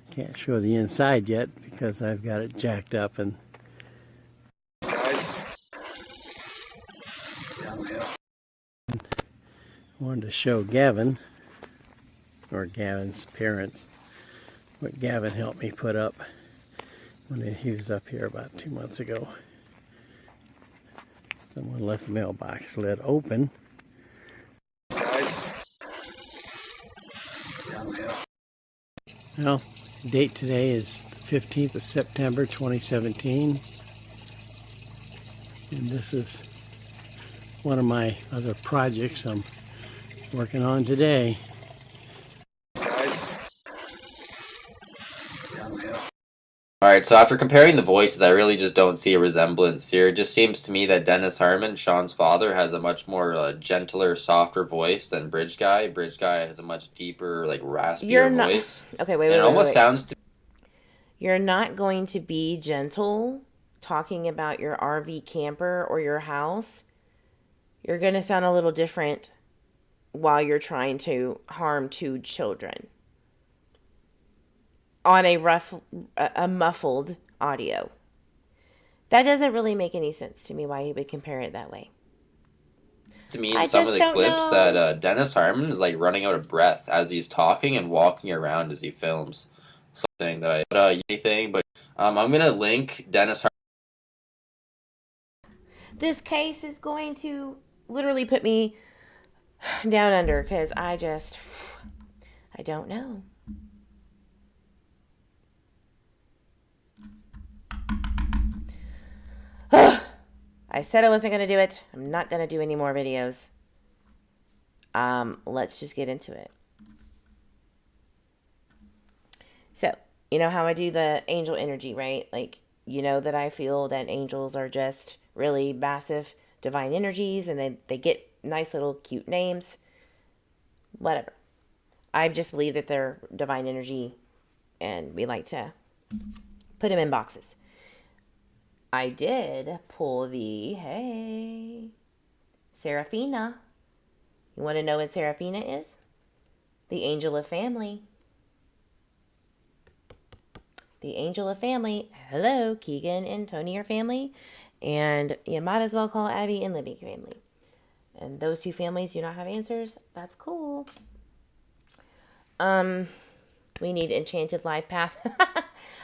Can't show the inside yet because I've got it jacked up and wanted to show Gavin, or Gavin's parents, what Gavin helped me put up when he was up here about 2 months ago. Someone left the mailbox lid open. Well, the date today is 15th of September 2017. And this is one of my other projects I'm working on today. Alright, so after comparing the voices, I really just don't see a resemblance here. It just seems to me that Dennis Harmon, Sean's father, has a much more gentler, softer voice than Bridge Guy. Bridge Guy has a much deeper, like, raspier voice. Okay, wait. It almost sounds to... You're not going to be gentle talking about your RV camper or your house. You're going to sound a little different while you're trying to harm 2 children on a muffled audio. That doesn't really make any sense to me why he would compare it that way. To me, in some of the clips that Dennis Harmon is like running out of breath as he's talking and walking around as he films. Something that but I'm gonna link Dennis Harmon. This case is going to literally put me down under because I don't know. I said I wasn't going to do it. I'm not going to do any more videos. Let's just get into it. So, you know how I do the angel energy, right? Like, you know that I feel that angels are just really massive divine energies and they get nice little cute names. Whatever. I just believe that they're divine energy and we like to put them in boxes. I did pull hey, Seraphina. You want to know what Seraphina is? The angel of family. The angel of family. Hello, Keegan and Tony are family. And you might as well call Abby and Libby family. And those 2 families do not have answers. That's cool. We need Enchanted Life Path.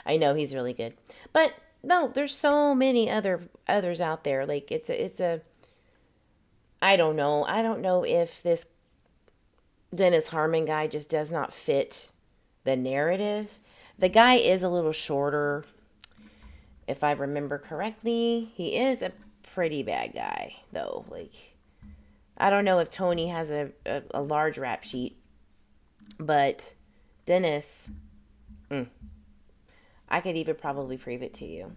I know he's really good. But no, there's so many others out there. Like it's a I don't know. I don't know if this Dennis Harmon guy just does not fit the narrative. The guy is a little shorter. If I remember correctly, he is a pretty bad guy, though. Like, I don't know if Tony has a large rap sheet, but Dennis, I could even probably prove it to you.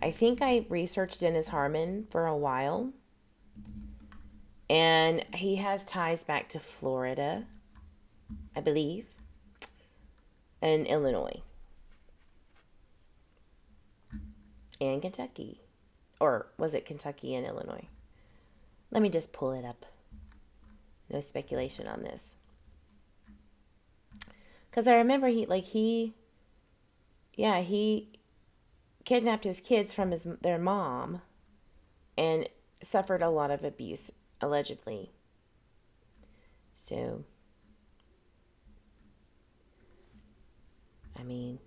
I think I researched Dennis Harmon for a while, and he has ties back to Florida, I believe, and Illinois, and Kentucky. Or was it Kentucky and Illinois? Let me just pull it up. No speculation on this. Because I remember he kidnapped his kids from their mom and suffered a lot of abuse, allegedly. So, I mean,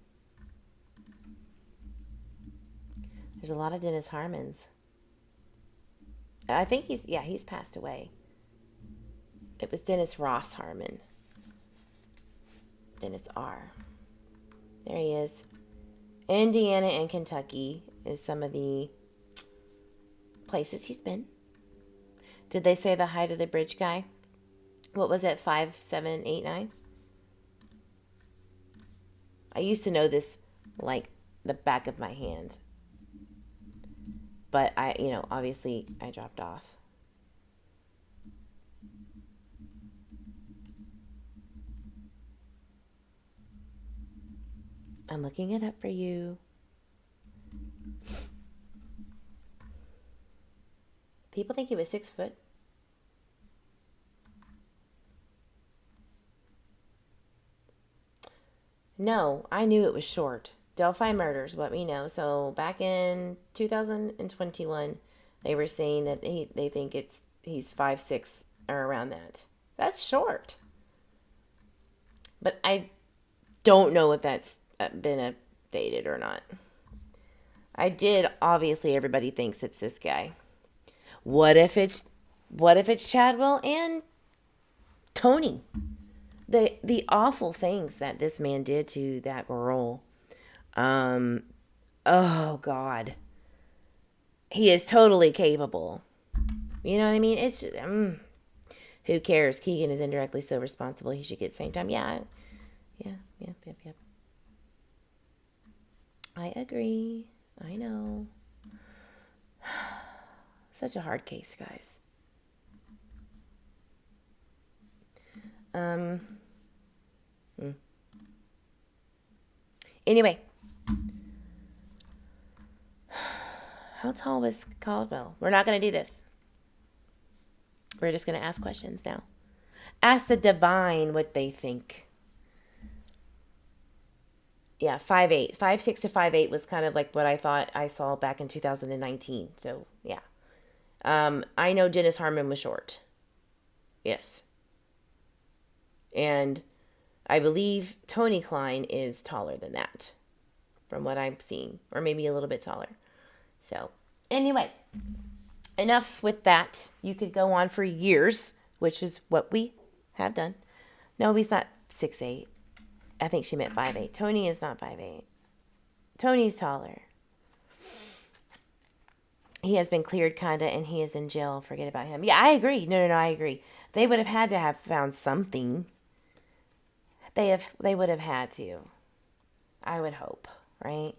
there's a lot of Dennis Harmons. I think he's passed away. It was Dennis Ross Harmon. Dennis R. There he is. Indiana and Kentucky is some of the places he's been. Did they say the height of the bridge guy? What was it? 5, 7, 8, 9? I used to know this like the back of my hand. But obviously I dropped off. I'm looking it up for you. People think he was 6 foot. No, I knew it was short. Delphi Murders let me know. So back in 2021, they were saying that they think he's 5'6" or around that. That's short. But I don't know if that's been updated or not. Obviously everybody thinks it's this guy. What if it's Chadwell and Tony? The awful things that this man did to that girl. Oh God. He is totally capable. You know what I mean? It's just, who cares? Keegan is indirectly so responsible. He should get same time. Yeah. I agree. I know. Such a hard case, guys. Anyway. How tall was Caldwell? We're not going to do this. We're just going to ask questions now. Ask the divine what they think. Yeah, 5'8". 5'6" to 5'8" was kind of like what I thought I saw back in 2019. So, yeah. I know Dennis Harmon was short. Yes. And I believe Tony Klein is taller than that, from what I'm seeing. Or maybe a little bit taller. So, anyway. Enough with that. You could go on for years, which is what we have done. No, he's not 6'8". I think she meant 5'8". Tony is not 5'8". Tony's taller. He has been cleared, kinda, and he is in jail. Forget about him. Yeah, I agree. No, I agree. They would have had to have found something. They would have had to. I would hope, right?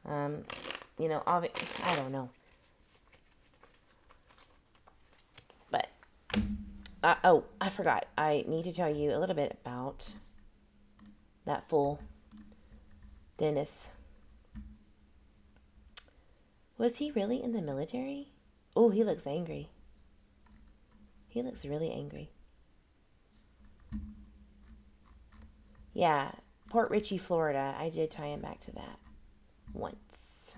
I don't know. But, I forgot. I need to tell you a little bit about that fool, Dennis. Was he really in the military? Oh, he looks angry. He looks really angry. Yeah, Port Richey, Florida. I did tie him back to that once.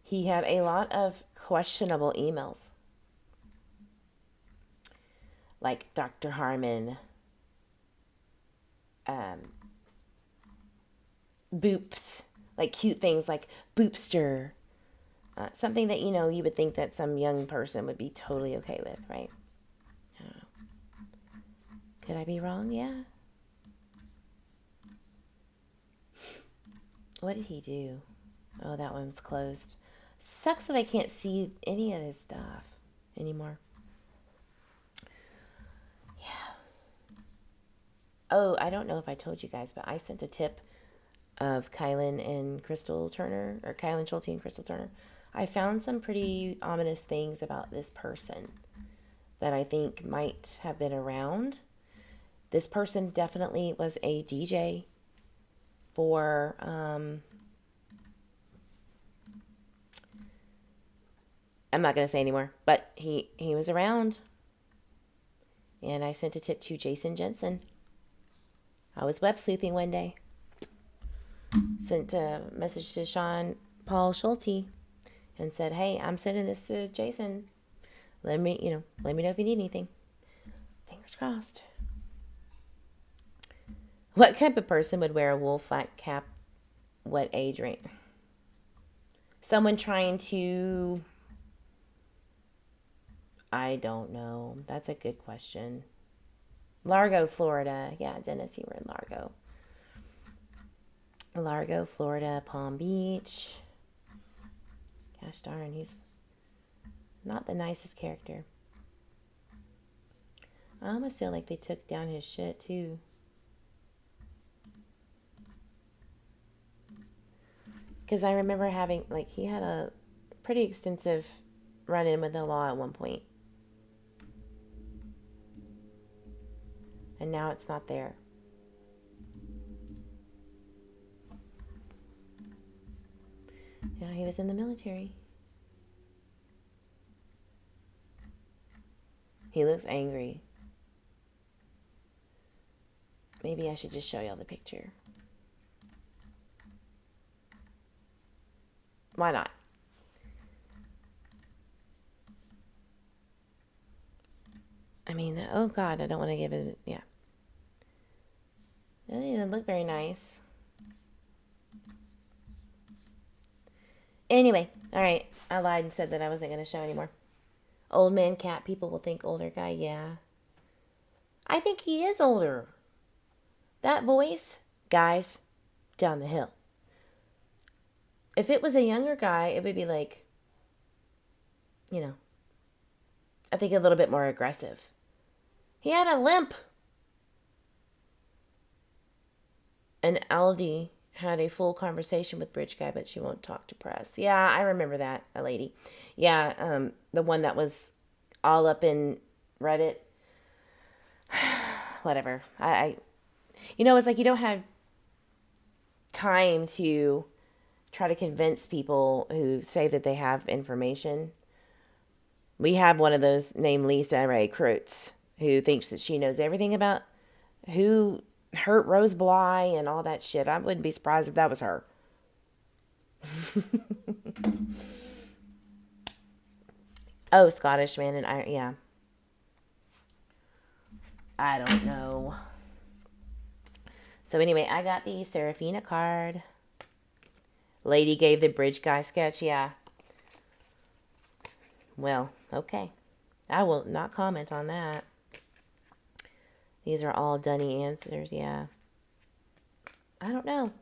He had a lot of questionable emails. like Dr. Harmon, boops, like cute things like boopster, something that, you know, you would think that some young person would be totally okay with, right? I don't know. Could I be wrong? Yeah. What did he do? Oh, that one's closed. Sucks that I can't see any of his stuff anymore. Yeah. Oh, I don't know if I told you guys, but I sent a tip of Kylan and Crystal Turner, or Kylan Schulte and Crystal Turner. I found some pretty ominous things about this person that I think might have been around. This person definitely was a DJ for I'm not going to say anymore, but he was around. And I sent a tip to Jason Jensen. I was web sleuthing one day. Sent a message to Sean Paul Schulte and said, "Hey, I'm sending this to Jason. Let me know if you need anything." Fingers crossed. What type of person would wear a wool flat cap? What age range? Someone trying to... I don't know. That's a good question. Largo, Florida. Yeah, Dennis, you were in Largo. Largo, Florida, Palm Beach. Gosh darn, he's not the nicest character. I almost feel like they took down his shit too. Because I remember having, like, he had a pretty extensive run-in with the law at one point. And now it's not there. Yeah, he was in the military. He looks angry. Maybe I should just show y'all the picture. Why not? I mean, oh God, I don't want to give it, yeah. It doesn't look very nice. Anyway, all right. I lied and said that I wasn't going to show anymore. Old man cat, people will think older guy, yeah. I think he is older. That voice, guys, down the hill. If it was a younger guy, it would be like, you know, I think a little bit more aggressive. He had a limp. And Aldi had a full conversation with Bridge Guy, but she won't talk to press. Yeah, I remember that, a lady. Yeah, the one that was all up in Reddit. Whatever. You know, it's like you don't have time to try to convince people who say that they have information. We have one of those named Lisa Ray Kreutz who thinks that she knows everything about who hurt Rose Bly and all that shit. I wouldn't be surprised if that was her. Oh, Scottish man and Iron, yeah. I don't know. So anyway, I got the Serafina card. Lady gave the Bridge Guy sketch, yeah. Well, okay. I will not comment on that. These are all dunny answers, yeah. I don't know.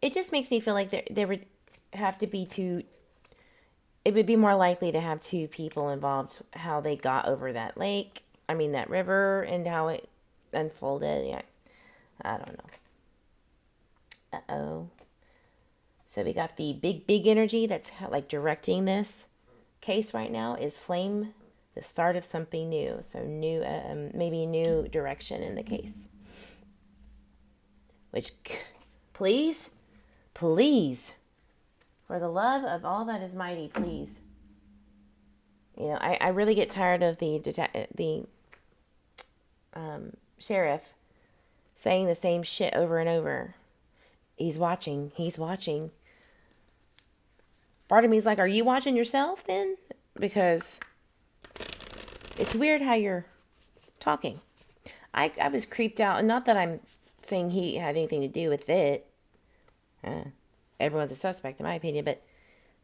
It just makes me feel like there would have to be two... It would be more likely to have two people involved, how they got over that lake, I mean that river, and how it unfolded, yeah. I don't know. Uh-oh. So we got the big energy that's like directing this case right now is flame, the start of something new. So new, maybe new direction in the case. Which, please, for the love of all that is mighty, please. You know, I really get tired of the sheriff saying the same shit over and over. He's watching. Part of me is like, are you watching yourself then? Because it's weird how you're talking. I was creeped out. And not that I'm saying he had anything to do with it. Everyone's a suspect, in my opinion. But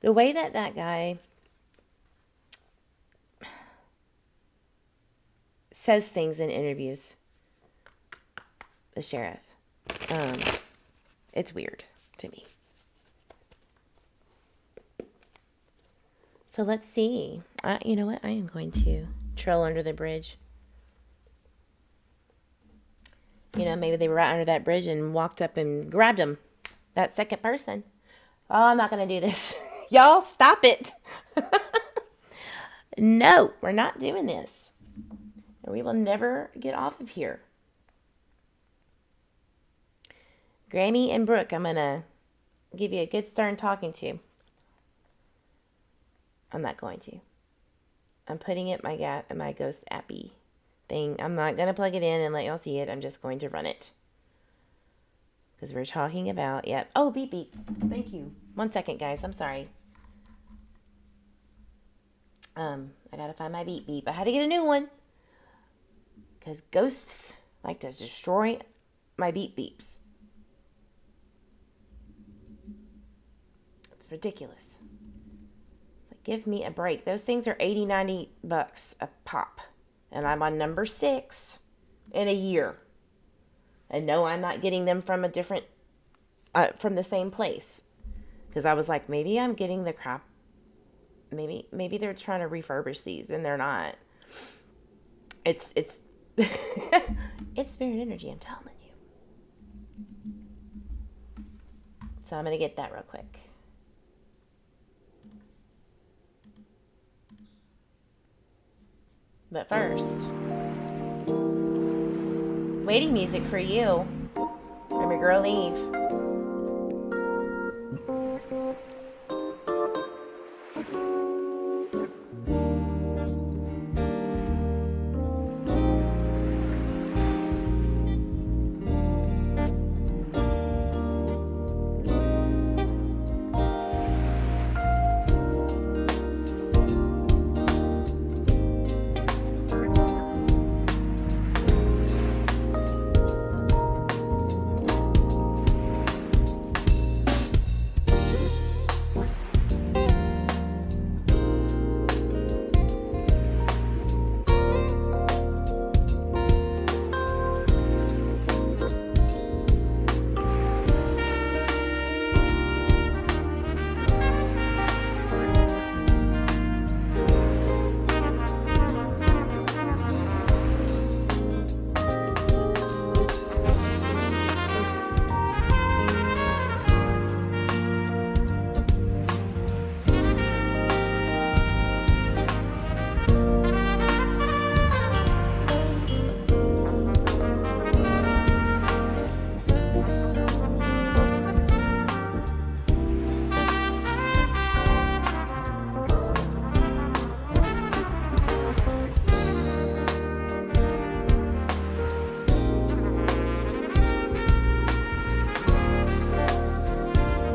the way that guy says things in interviews, the sheriff, it's weird to me. So let's see. You know what? I am going to troll under the bridge. You know, maybe they were right under that bridge and walked up and grabbed him. That second person. Oh, I'm not going to do this. Y'all, stop it. No, we're not doing this. We will never get off of here. Grammy and Brooke, I'm going to give you a good stern talking to. I'm not going to. I'm putting it in my Ghost Appy thing. I'm not going to plug it in and let y'all see it. I'm just going to run it. Because we're talking about, yep. Oh, beep, beep. Thank you. 1 second, guys. I'm sorry. I got to find my beep, beep. I had to get a new one. Because ghosts like to destroy my beep, beeps. It's ridiculous. Give me a break. Those things are $80, $90 a pop. And I'm on number 6 in a year. And no, I'm not getting them from a different, from the same place. Because I was like, maybe I'm getting the crap. Maybe they're trying to refurbish these and they're not. It's it's spirit energy, I'm telling you. So I'm going to get that real quick. But first, waiting music for you from your girl Eve.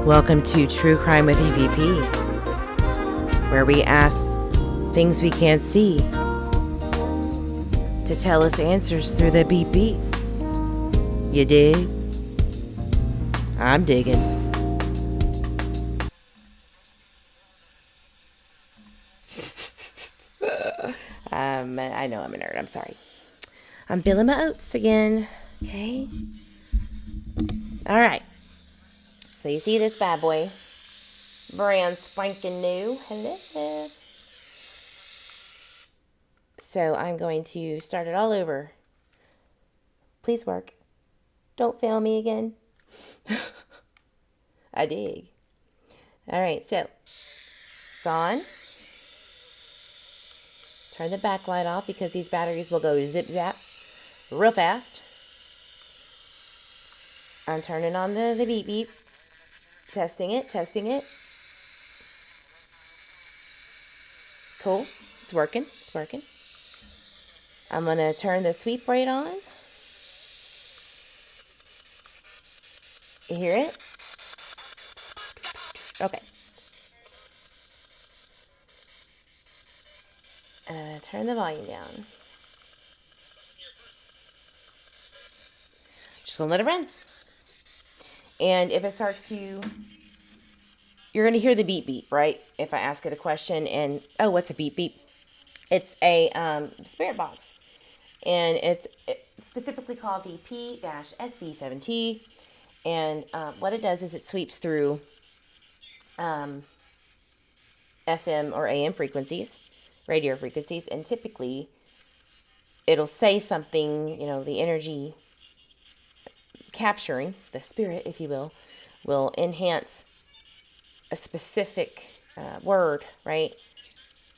Welcome to True Crime with EVP, where we ask things we can't see to tell us answers through the beep beep. You dig? I'm digging. I know I'm a nerd. I'm sorry. I'm billing my oats again. Okay. All right. So you see this bad boy, brand spanking new. Hello. So I'm going to start it all over. Please work. Don't fail me again. I dig. All right, so it's on. Turn the backlight off because these batteries will go zip zap real fast. I'm turning on the beep beep. Testing it. Cool. It's working. I'm going to turn the sweep rate on. You hear it? Okay. And I'm going to turn the volume down. Just gonna let it run. And if it starts to, you're gonna hear the beep beep, right? If I ask it a question and, oh, what's a beep beep? It's a spirit box. And it's specifically called the P-SB7T. And what it does is it sweeps through FM or AM frequencies, radio frequencies, and typically it'll say something, the energy capturing, the spirit, if you will enhance a specific word, right?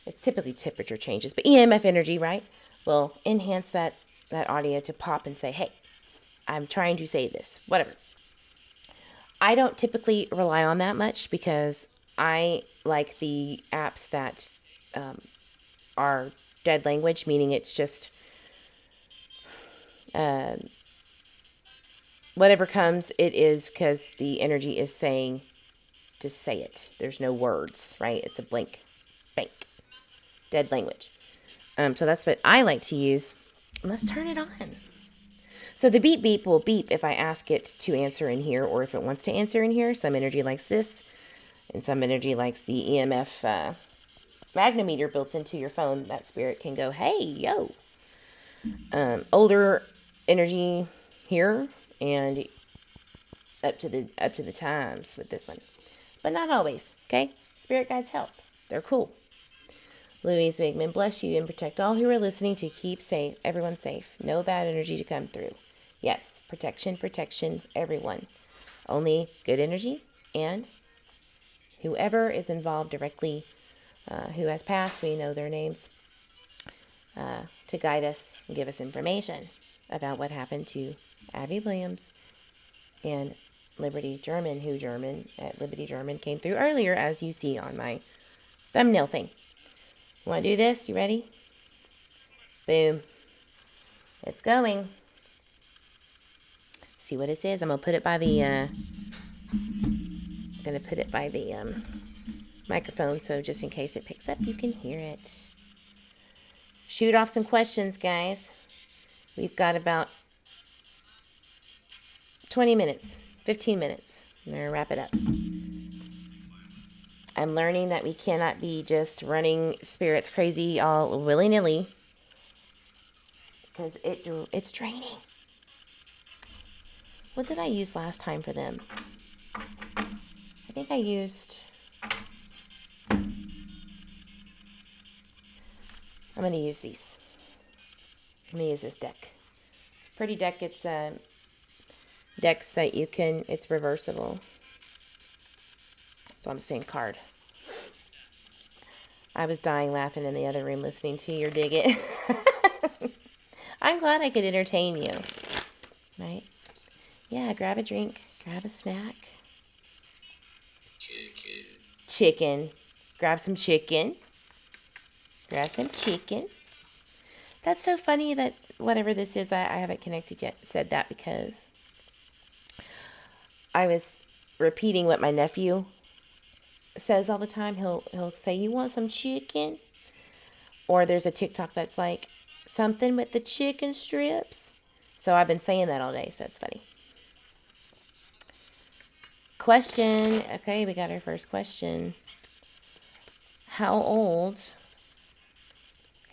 It's typically temperature changes, but EMF energy, right, will enhance that audio to pop and say, hey, I'm trying to say this, whatever. I don't typically rely on that much because I like the apps that are dead language, meaning it's just whatever comes, it is because the energy is saying to say it. There's no words, right? It's a blank, dead language. So that's what I like to use. Let's turn it on. So the beep beep will beep if I ask it to answer in here or if it wants to answer in here. Some energy likes this and some energy likes the EMF magnometer built into your phone. That spirit can go, hey, yo. Older energy here and up to the times with this one. But not always, okay? Spirit guides help. They're cool. Louise Wigman, bless you and protect all who are listening to keep everyone safe. No bad energy to come through. Yes, protection, everyone. Only good energy and whoever is involved directly, who has passed, we know their names, to guide us and give us information about what happened to Abby Williams and Liberty German, who Liberty German came through earlier, as you see on my thumbnail thing. Want to do this? You ready? Boom. It's going. See what it says. I'm going to put it by the microphone, so just in case it picks up, you can hear it. Shoot off some questions, guys. We've got about 20 minutes, 15 minutes. I'm going to wrap it up. I'm learning that we cannot be just running spirits crazy all willy-nilly because it's draining. What did I use last time for them? I think I used... I'm going to use these. I'm going to use this deck. It's a pretty deck. It's decks that you can... It's reversible. It's on the same card. I was dying laughing in the other room listening to your dig it. I'm glad I could entertain you. Right? Yeah, grab a drink. Grab a snack. Chicken. Grab some chicken. Grab some chicken. That's so funny that whatever this is, I haven't connected yet, said that because I was repeating what my nephew says all the time. He'll say, you want some chicken? Or there's a TikTok that's like, something with the chicken strips. So I've been saying that all day, so it's funny. Question. Okay, we got our first question. How old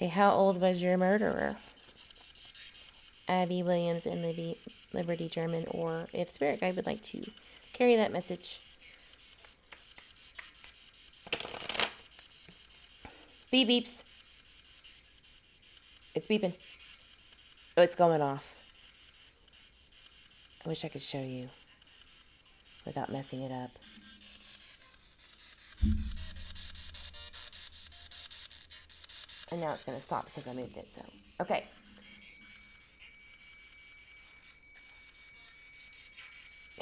was your murderer? Abby Williams and Liberty German, or if Spirit Guide would like to carry that message. Beep beeps. It's beeping. Oh, it's going off. I wish I could show you without messing it up. And now it's going to stop because I moved it, so. Okay.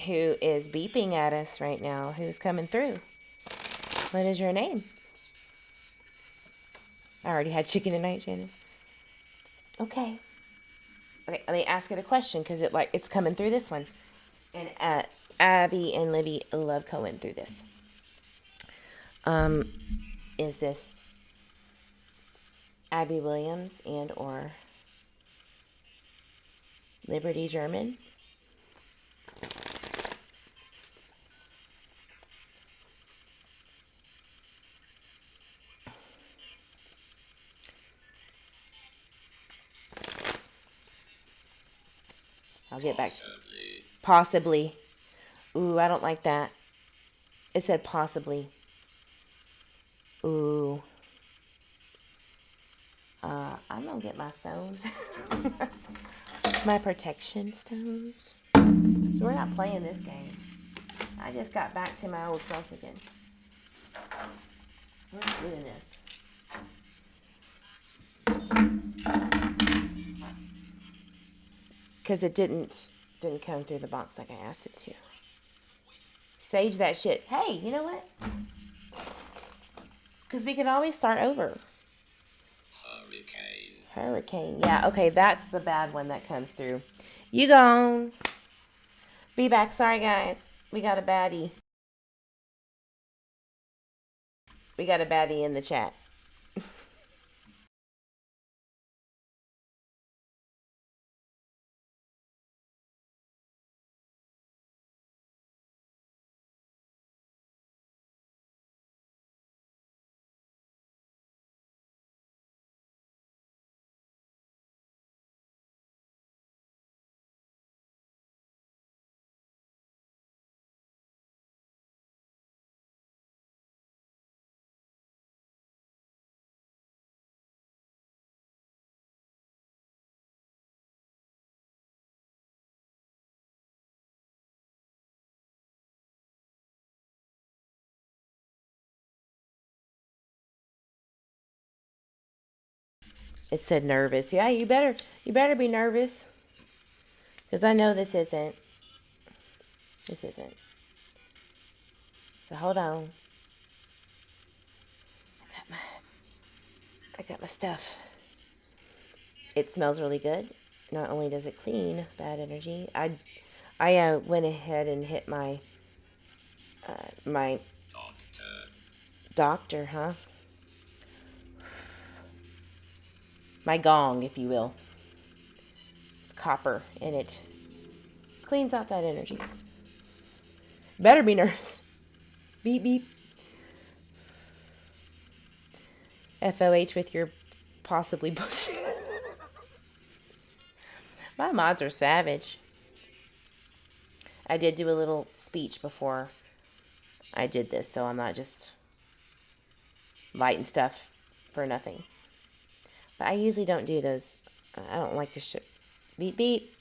Who is beeping at us right now? Who's coming through? What is your name? I already had chicken tonight, Shannon. Okay. Okay, let me ask it a question because it's coming through this one. And Abby and Libby love going through this. Is this Abby Williams and or Liberty German? I'll get back to you. Possibly. Ooh, I don't like that. It said possibly. Ooh. I'm gonna get my stones. My protection stones. So we're not playing this game. I just got back to my old self again. We're not doing this. Because it didn't come through the box like I asked it to. Sage that shit. Hey, you know what? Because we can always start over. Hurricane. Yeah, okay, that's the bad one that comes through. You gone. Be back. Sorry, guys. We got a baddie. We got a baddie in the chat. It said nervous. Yeah, you better be nervous. Because I know this isn't. This isn't. So hold on. I got my stuff. It smells really good. Not only does it clean bad energy, I went ahead and hit my my doctor, huh? My gong, if you will. It's copper, and it cleans out that energy. Better be nervous. Beep, beep. FOH with your possibly bullshit. My mods are savage. I did do a little speech before I did this, so I'm not just lighting stuff for nothing. But I usually don't do those. I don't like to beep beep.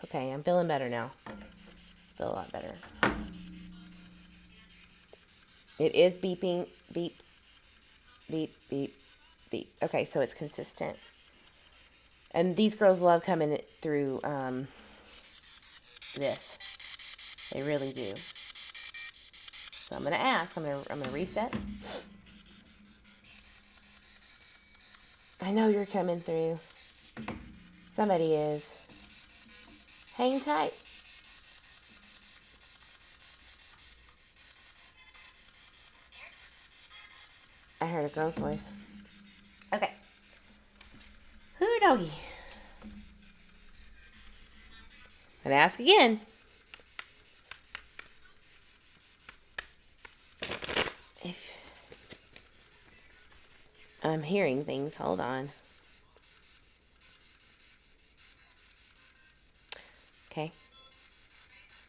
Okay, I'm feeling better now. Feel a lot better. It is beeping. Beep. Beep, beep, beep. Okay, so it's consistent. And these girls love coming through this. They really do. So I'm gonna ask. I'm gonna reset. I know you're coming through. Somebody is. Hang tight. I heard a girl's voice. Okay. Hoo doggy. And ask again. If I'm hearing things, hold on. Okay.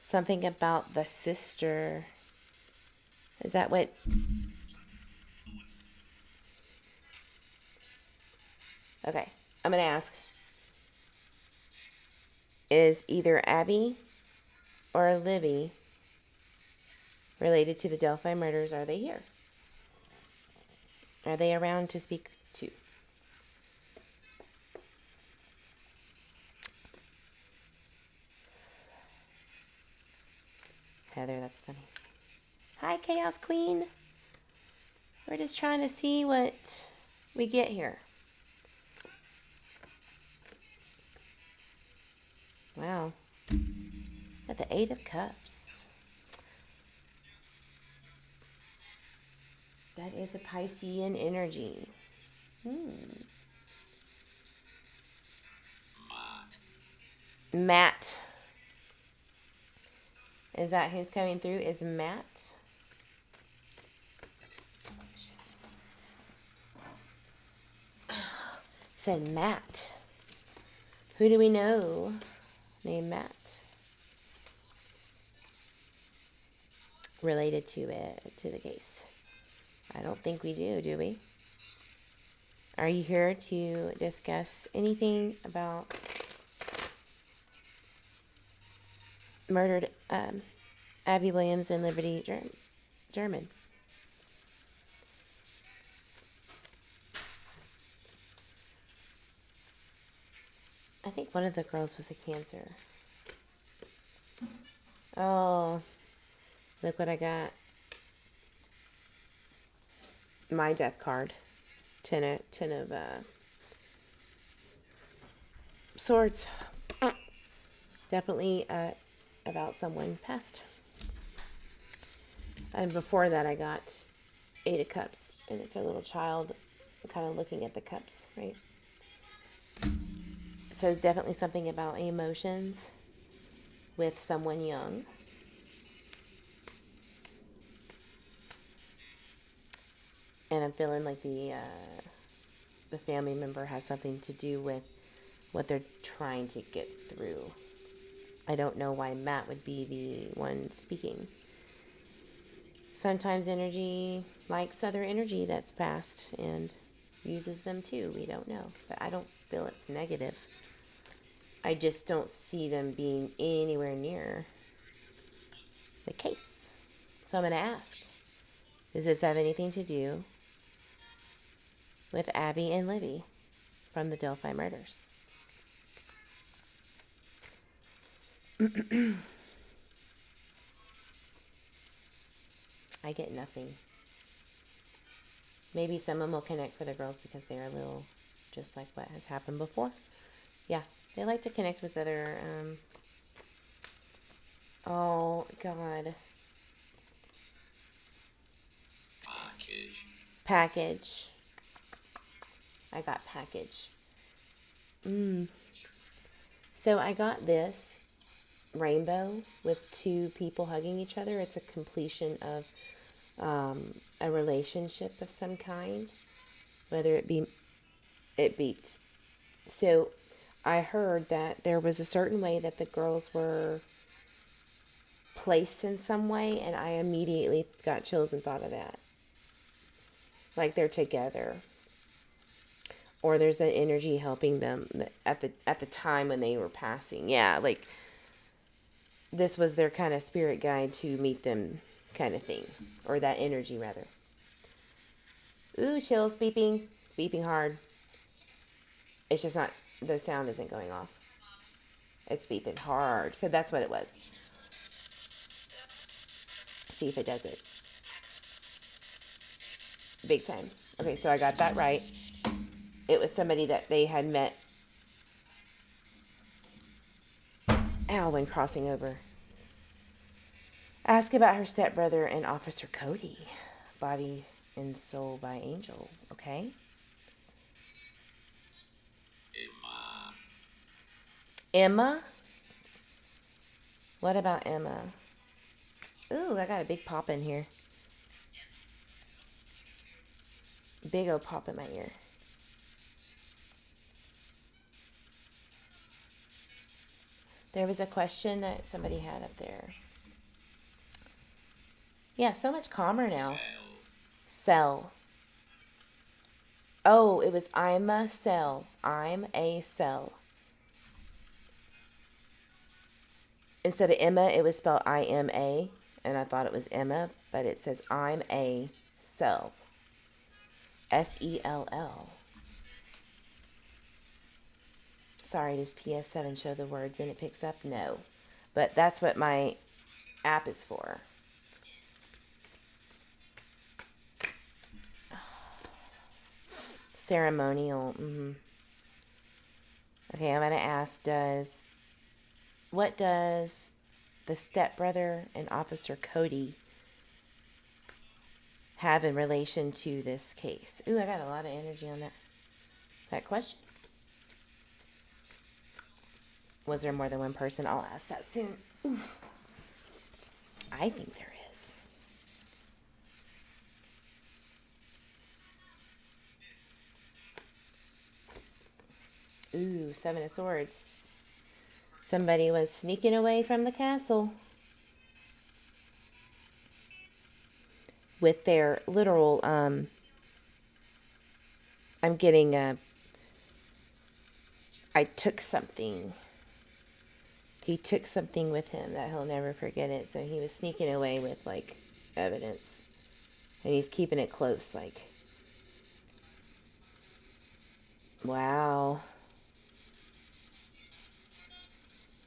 Something about the sister. Is that what? Okay, I'm going to ask. Is either Abby or Libby related to the Delphi murders? Are they here? Are they around to speak to? Heather, that's funny. Hi, Chaos Queen. We're just trying to see what we get here. Wow. Got the 8 of Cups. That is a Piscean energy. Matt. Is that who's coming through? Is Matt? Said Matt. Who do we know named Matt related to the case? I don't think we do we? Are you here to discuss anything about murdered Abby Williams and Liberty German? I think one of the girls was a Cancer. Oh, look what I got. My death card. Ten of swords. Definitely about someone passed. And before that I got 8 of cups, and it's a little child kind of looking at the cups, right? So it's definitely something about emotions with someone young. And I'm feeling like the family member has something to do with what they're trying to get through. I don't know why Matt would be the one speaking. Sometimes energy likes other energy that's passed and uses them too. We don't know. But I don't feel it's negative. I just don't see them being anywhere near the case. So I'm going to ask, does this have anything to do with Abby and Libby from the Delphi Murders? I get nothing. Maybe someone will connect for the girls because they're a little just like what has happened before. Yeah, they like to connect with other oh god. Package. I got package. So I got this rainbow with 2 people hugging each other. It's a completion of a relationship of some kind, whether it beat. So I heard that there was a certain way that the girls were placed in some way, and I immediately got chills and thought of that. Like they're together, or there's an energy helping them at the time when they were passing. Yeah, like this was their kind of spirit guide to meet them, kind of thing, or that energy rather. Ooh, chills, beeping. It's beeping hard. It's just not, the sound isn't going off. It's beeping hard. So that's what it was. See if it does it. Big time. Okay, so I got that right. It was somebody that they had met. Ow, when crossing over. Ask about her stepbrother and Officer Cody. Body and Soul by Angel. Okay. Emma? What about Emma? Ooh, I got a big pop in here. Big old pop in my ear. There was a question that somebody had up there. Yeah, so much calmer now. Cell. Oh, it was I'm a cell. I'm a cell. Instead of Emma, it was spelled I-M-A, and I thought it was Emma, but it says I'm a cell. S-E-L-L. Sorry, does PS7 show the words and it picks up? No. But that's what my app is for. Ceremonial. Okay, I'm going to ask, what does the stepbrother and Officer Cody have in relation to this case? Ooh, I got a lot of energy on that question. Was there more than one person? I'll ask that soon. Oof. I think there is. Ooh, Seven of Swords. Somebody was sneaking away from the castle with their literal, I'm getting I took something. He took something with him that he'll never forget it. So he was sneaking away with, like, evidence. And he's keeping it close, like. Wow.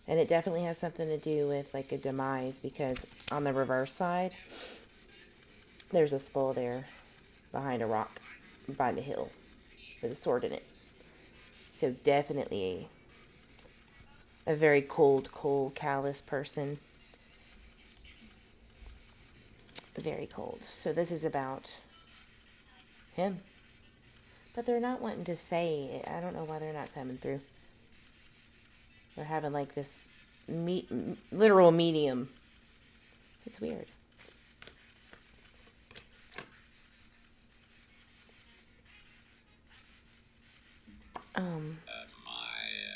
And it definitely has something to do with, like, a demise, because on the reverse side, there's a skull there behind a rock, behind a hill, with a sword in it. So definitely a very cold, callous person. Very cold. So this is about him. But they're not wanting to say it. I don't know why they're not coming through. They're having like this literal medium. It's weird.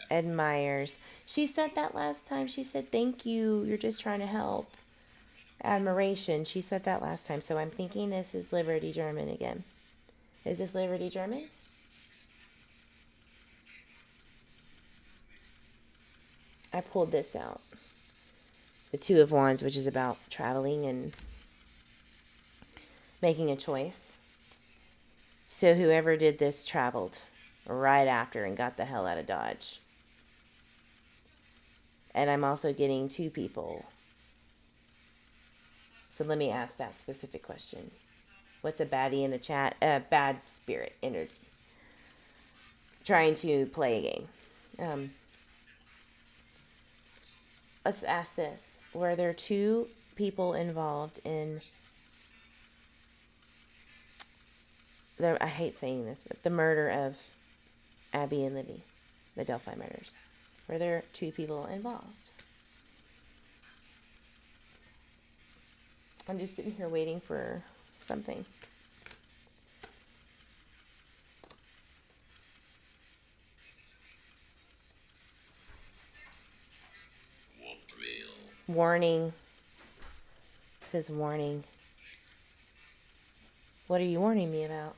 Admires. She said that last time. She said, thank you. You're just trying to help. Admiration. She said that last time. So I'm thinking this is Liberty German again. Is this Liberty German? I pulled this out. The Two of Wands, which is about traveling and making a choice. So whoever did this traveled right after and got the hell out of Dodge. And I'm also getting two people. So let me ask that specific question. What's a baddie in the chat? Bad spirit energy. Trying to play a game. Let's ask this. Were there two people involved in... I hate saying this, but the murder of Abby and Libby, the Delphi Murders. Were there two people involved? I'm just sitting here waiting for something. Warning. It says warning. What are you warning me about?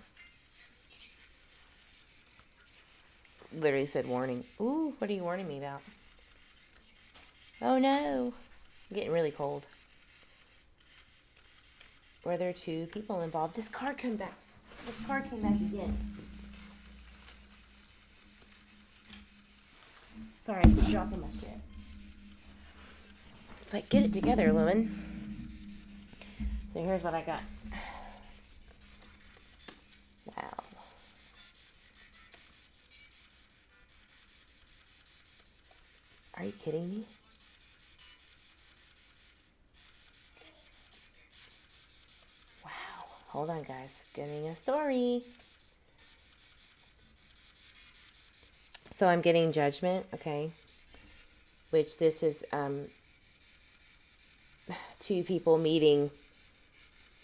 Literally said warning. Ooh, what are you warning me about? Oh no. I'm getting really cold. Were there two people involved? This card came back. This card came back again. Sorry, I keep dropping my shit. It's like, get it together, woman. So here's what I got. Wow. Are you kidding me? Wow. Hold on, guys. Getting a story. So I'm getting judgment, okay? Which this is two people meeting.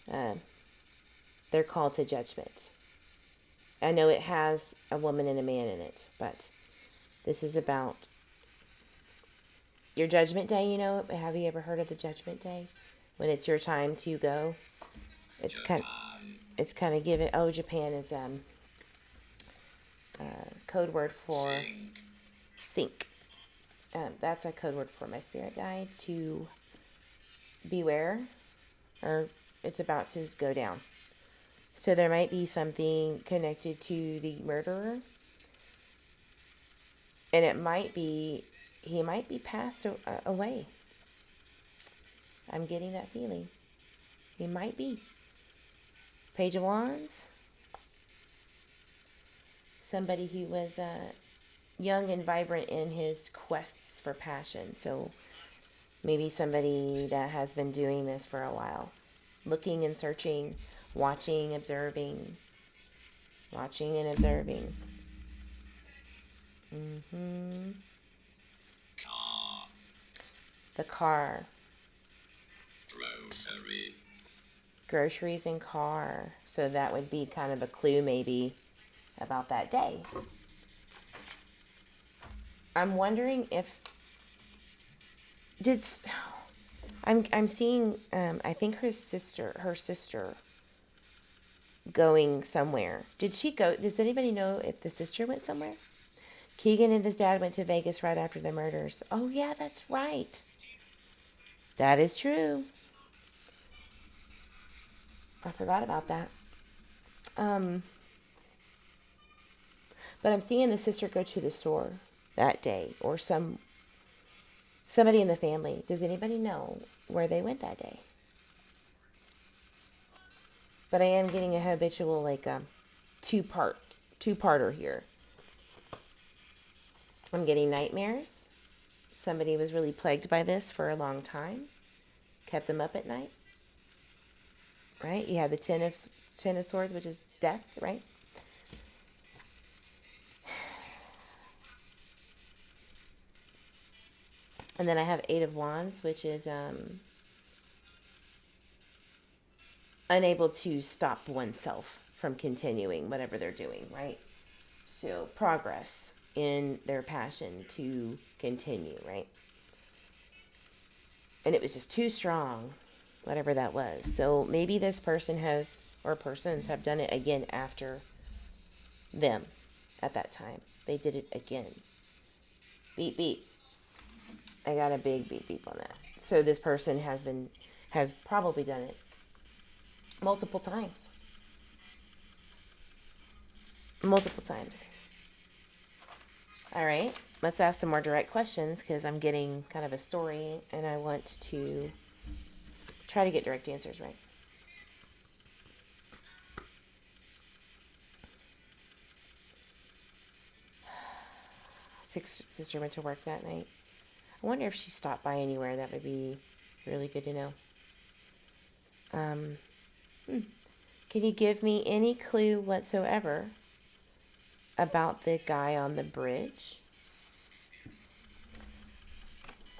They're called to judgment. I know it has a woman and a man in it, but this is about your judgment day. You know, have you ever heard of the judgment day? When it's your time to go. It's kind of given. Oh, Japan is code word for sink. That's a code word for my spirit guide to beware, or it's about to go down. So there might be something connected to the murderer, and it might be he might be passed away. I'm getting that feeling. He might be. Page of Wands. Somebody who was young and vibrant in his quests for passion. So maybe somebody that has been doing this for a while. Looking and searching, watching, observing. Watching and observing. The car. Groceries and car. So that would be kind of a clue maybe about that day. I'm wondering if I'm seeing I think her sister going somewhere. Did she go? Does anybody know if the sister went somewhere? Keegan and his dad went to Vegas right after the murders. Oh yeah, that's right. That is true. I forgot about that. But I'm seeing the sister go to the store that day, or somebody in the family. Does anybody know where they went that day? But I am getting a habitual, like, two-parter here. I'm getting nightmares. Somebody was really plagued by this for a long time. Kept them up at night. Right? You have the Ten of Swords, which is death, right? And then I have Eight of Wands, which is unable to stop oneself from continuing whatever they're doing, right? So progress in their passion to continue, right? And it was just too strong, whatever that was. So maybe this person has, or persons have done it again after them at that time. They did it again. Beep, beep. I got a big beep, beep on that. So this person has probably done it multiple times. Multiple times. All right, let's ask some more direct questions because I'm getting kind of a story and I want to try to get direct answers right. Sister went to work that night. I wonder if she stopped by anywhere. That would be really good to know. Can you give me any clue whatsoever about the guy on the bridge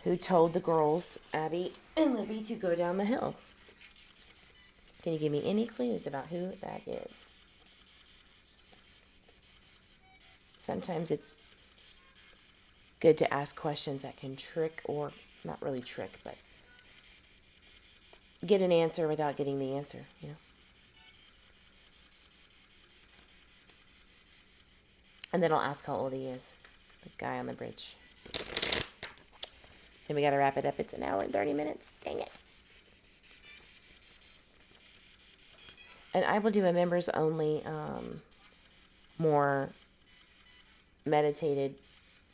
who told the girls, Abby and Libby, to go down the hill? Can you give me any clues about who that is? Sometimes it's good to ask questions that can trick, or not really trick, but get an answer without getting the answer, you know? And then I'll ask how old he is, the guy on the bridge. Then we got to wrap it up. It's 1 hour and 30 minutes. Dang it. And I will do a members only, more meditated,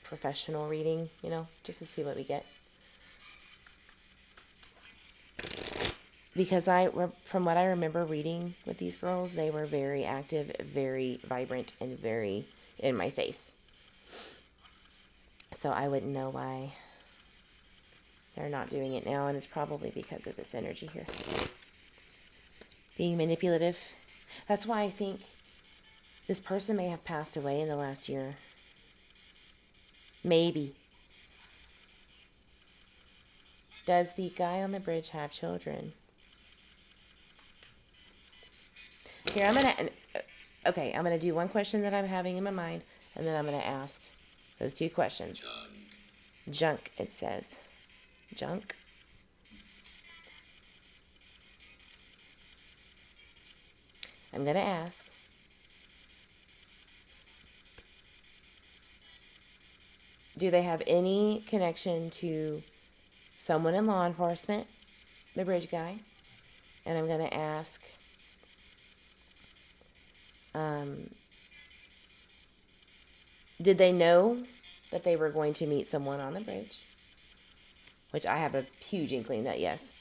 professional reading, you know, just to see what we get. Because from what I remember reading with these girls, they were very active, very vibrant, and very in my face. So I wouldn't know why they're not doing it now, and it's probably because of this energy here. Being manipulative. That's why I think this person may have passed away in the last year. Maybe. Does the guy on the bridge have children? Here, I'm going to do one question that I'm having in my mind, and then I'm going to ask those two questions. Junk, it says. Junk. I'm going to ask, do they have any connection to someone in law enforcement, the bridge guy? And I'm going to ask, did they know that they were going to meet someone on the bridge? Which I have a huge inkling that yes,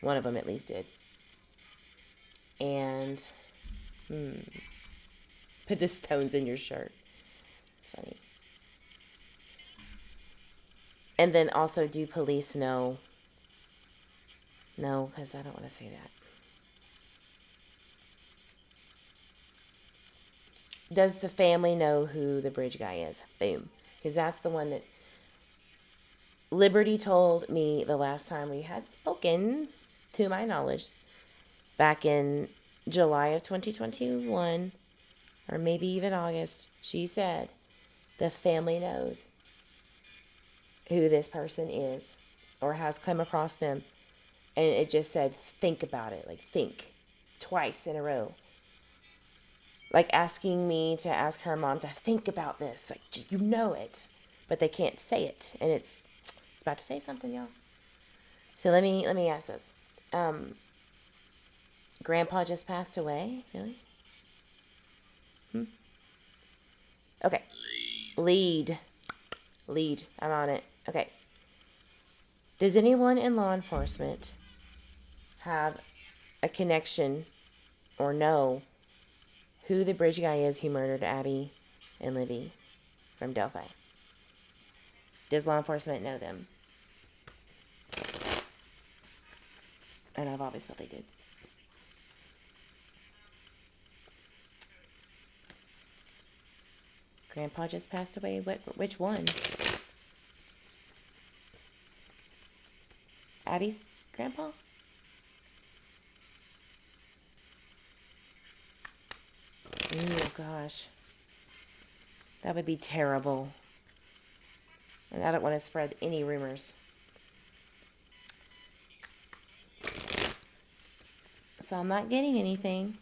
one of them at least did. And put the stones in your shirt. It's funny. And then also, do police know? No, because I don't want to say that. Does the family know who the bridge guy is? Boom. Because that's the one that Liberty told me the last time we had spoken, to my knowledge, back in July of 2021, or maybe even August. She said the family knows who this person is or has come across them, and it just said, think about it. Like, think twice in a row. Like asking me to ask her mom to think about this. Like, you know it, but they can't say it. And it's about to say something, y'all. So let me ask this. Grandpa just passed away? Really? Okay. Lead. I'm on it. Okay. Does anyone in law enforcement have a connection or know who the bridge guy is who murdered Abby and Libby from Delphi? Does law enforcement know them? And I've always felt they did. Grandpa just passed away. Which one? Abby's grandpa? Oh gosh. That would be terrible. And I don't want to spread any rumors. So I'm not getting anything.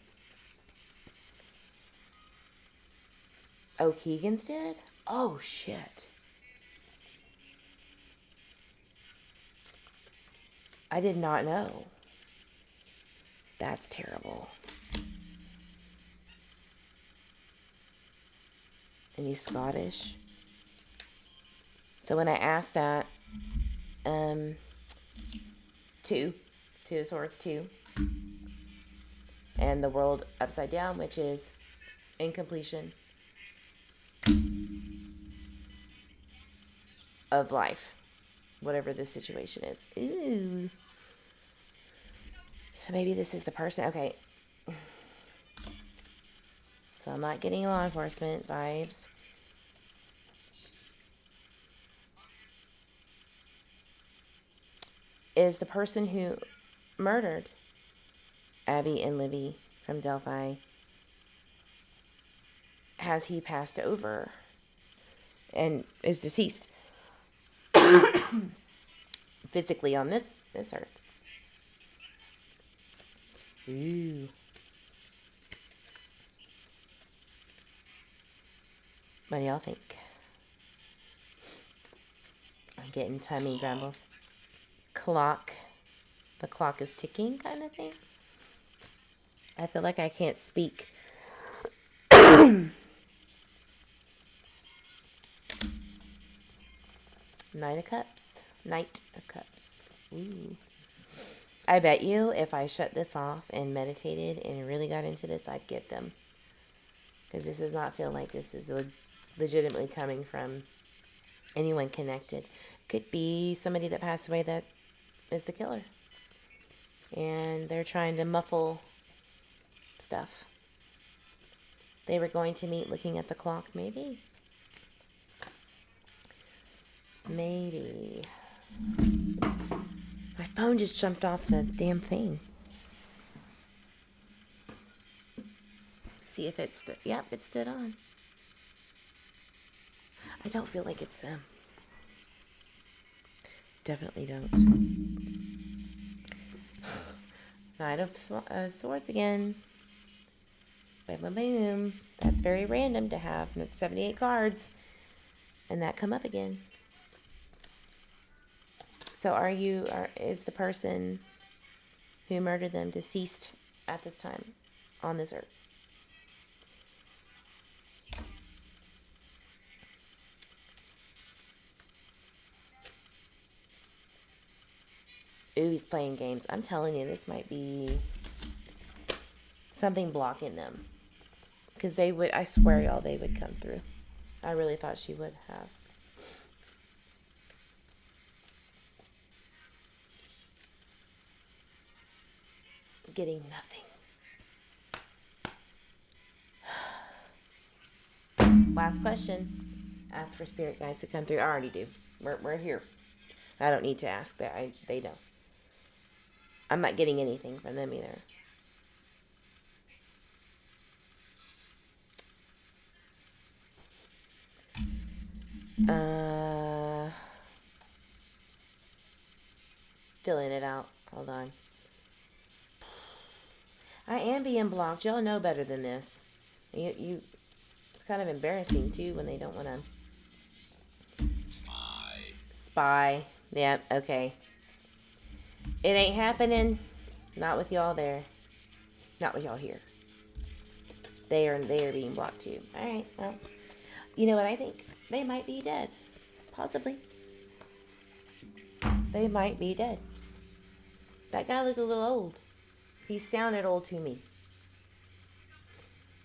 Oh, Keegan's dead? Oh, shit. I did not know. That's terrible. And he's Scottish. So when I asked that, two of swords, 2. And the world upside down, which is incompletion of life, whatever the situation is. Ooh. So maybe this is the person. Okay. So I'm not getting law enforcement vibes. Is the person who murdered Abby and Libby from Delphi, has he passed over and is deceased physically on this earth? Ooh. What do y'all think? I'm getting tummy grumbles. Clock. The clock is ticking kind of thing. I feel like I can't speak. Knight of Cups. Ooh. I bet you if I shut this off and meditated and really got into this, I'd get them. Because this does not feel like this is legitimately coming from anyone connected. Could be somebody that passed away that is the killer. And they're trying to muffle stuff. They were going to meet looking at the clock, maybe. Maybe. My phone just jumped off the damn thing. See if it stood. Yep, it stood on. I don't feel like it's them. Definitely don't. Knight of Swords again. Boom, boom, boom. That's very random to have 78 cards and that come up again. So is the person who murdered them deceased at this time on this earth? Ooh, he's playing games. I'm telling you, this might be something blocking them. Because they would, I swear y'all, they would come through. I really thought she would have. Getting nothing. Last question. Ask for spirit guides to come through. I already do. We're here. I don't need to ask that. They know. I'm not getting anything from them either. filling it out. Hold on. I am being blocked. Y'all know better than this. It's kind of embarrassing too when they don't want to. Spy. Yep. Okay. It ain't happening. Not with y'all there. Not with y'all here. They are being blocked too. All right. Well, you know what I think? They might be dead. Possibly. They might be dead. That guy looked a little old. He sounded old to me.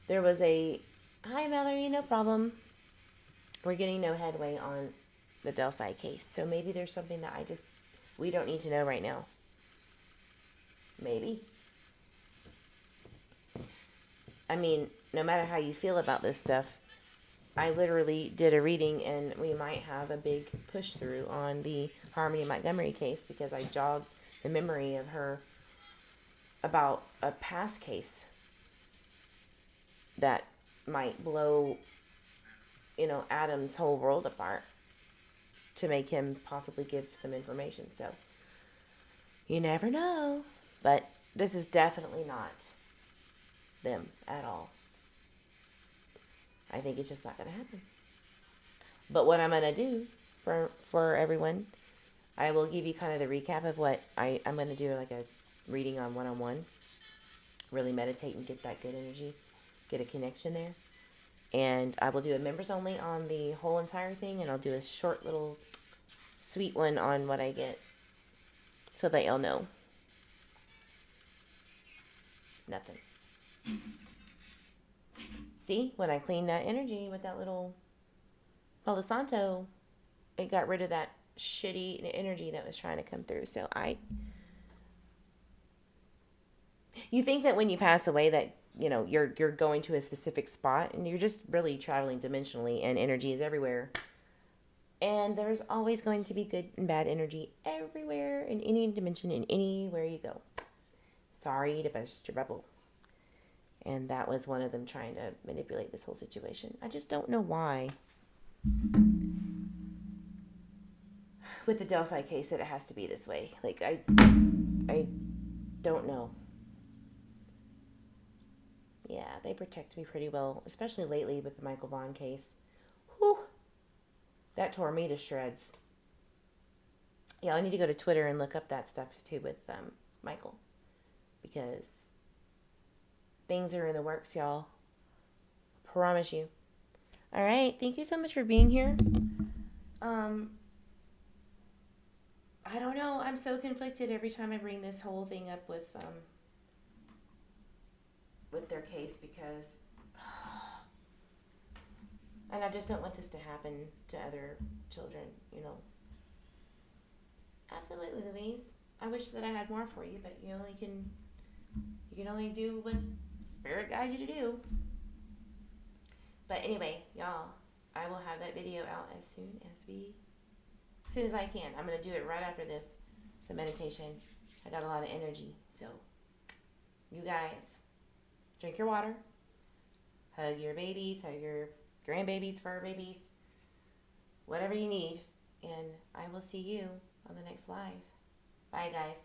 There was a, hi Mallory, no problem. We're getting no headway on the Delphi case. So maybe there's something that we don't need to know right now. Maybe. I mean, no matter how you feel about this stuff, I literally did a reading and we might have a big push through on the Harmony Montgomery case because I jogged the memory of her about a past case that might blow, Adam's whole world apart to make him possibly give some information. So you never know, but this is definitely not them at all. I think it's just not going to happen. But what I'm going to do for everyone, I will give you kind of the recap of what I'm going to do, like a reading on one-on-one. Really meditate and get that good energy. Get a connection there. And I will do a members only on the whole entire thing. And I'll do a short little sweet one on what I get. So that y'all know. Nothing. See, when I cleaned that energy with that little Palo Santo, it got rid of that shitty energy that was trying to come through. So you think that when you pass away that, you're going to a specific spot and you're just really traveling dimensionally and energy is everywhere. And there's always going to be good and bad energy everywhere in any dimension and anywhere you go. Sorry to bust your bubble. And that was one of them trying to manipulate this whole situation. I just don't know why. With the Delphi case that it has to be this way. Like, I don't know. Yeah, they protect me pretty well, especially lately with the Michael Vaughn case. Whew. That tore me to shreds. Yeah, I need to go to Twitter and look up that stuff too with Michael. Because things are in the works, y'all. Promise you. All right, thank you so much for being here. I don't know. I'm so conflicted every time I bring this whole thing up with their case because, and I just don't want this to happen to other children. Absolutely, Louise. I wish that I had more for you, but you can only do what Spirit guides you to do. But anyway, y'all, I will have that video out as soon as I can. I'm going to do it right after this. It's a meditation. I got a lot of energy. So, you guys, drink your water. Hug your babies, hug your grandbabies, fur babies. Whatever you need. And I will see you on the next live. Bye, guys.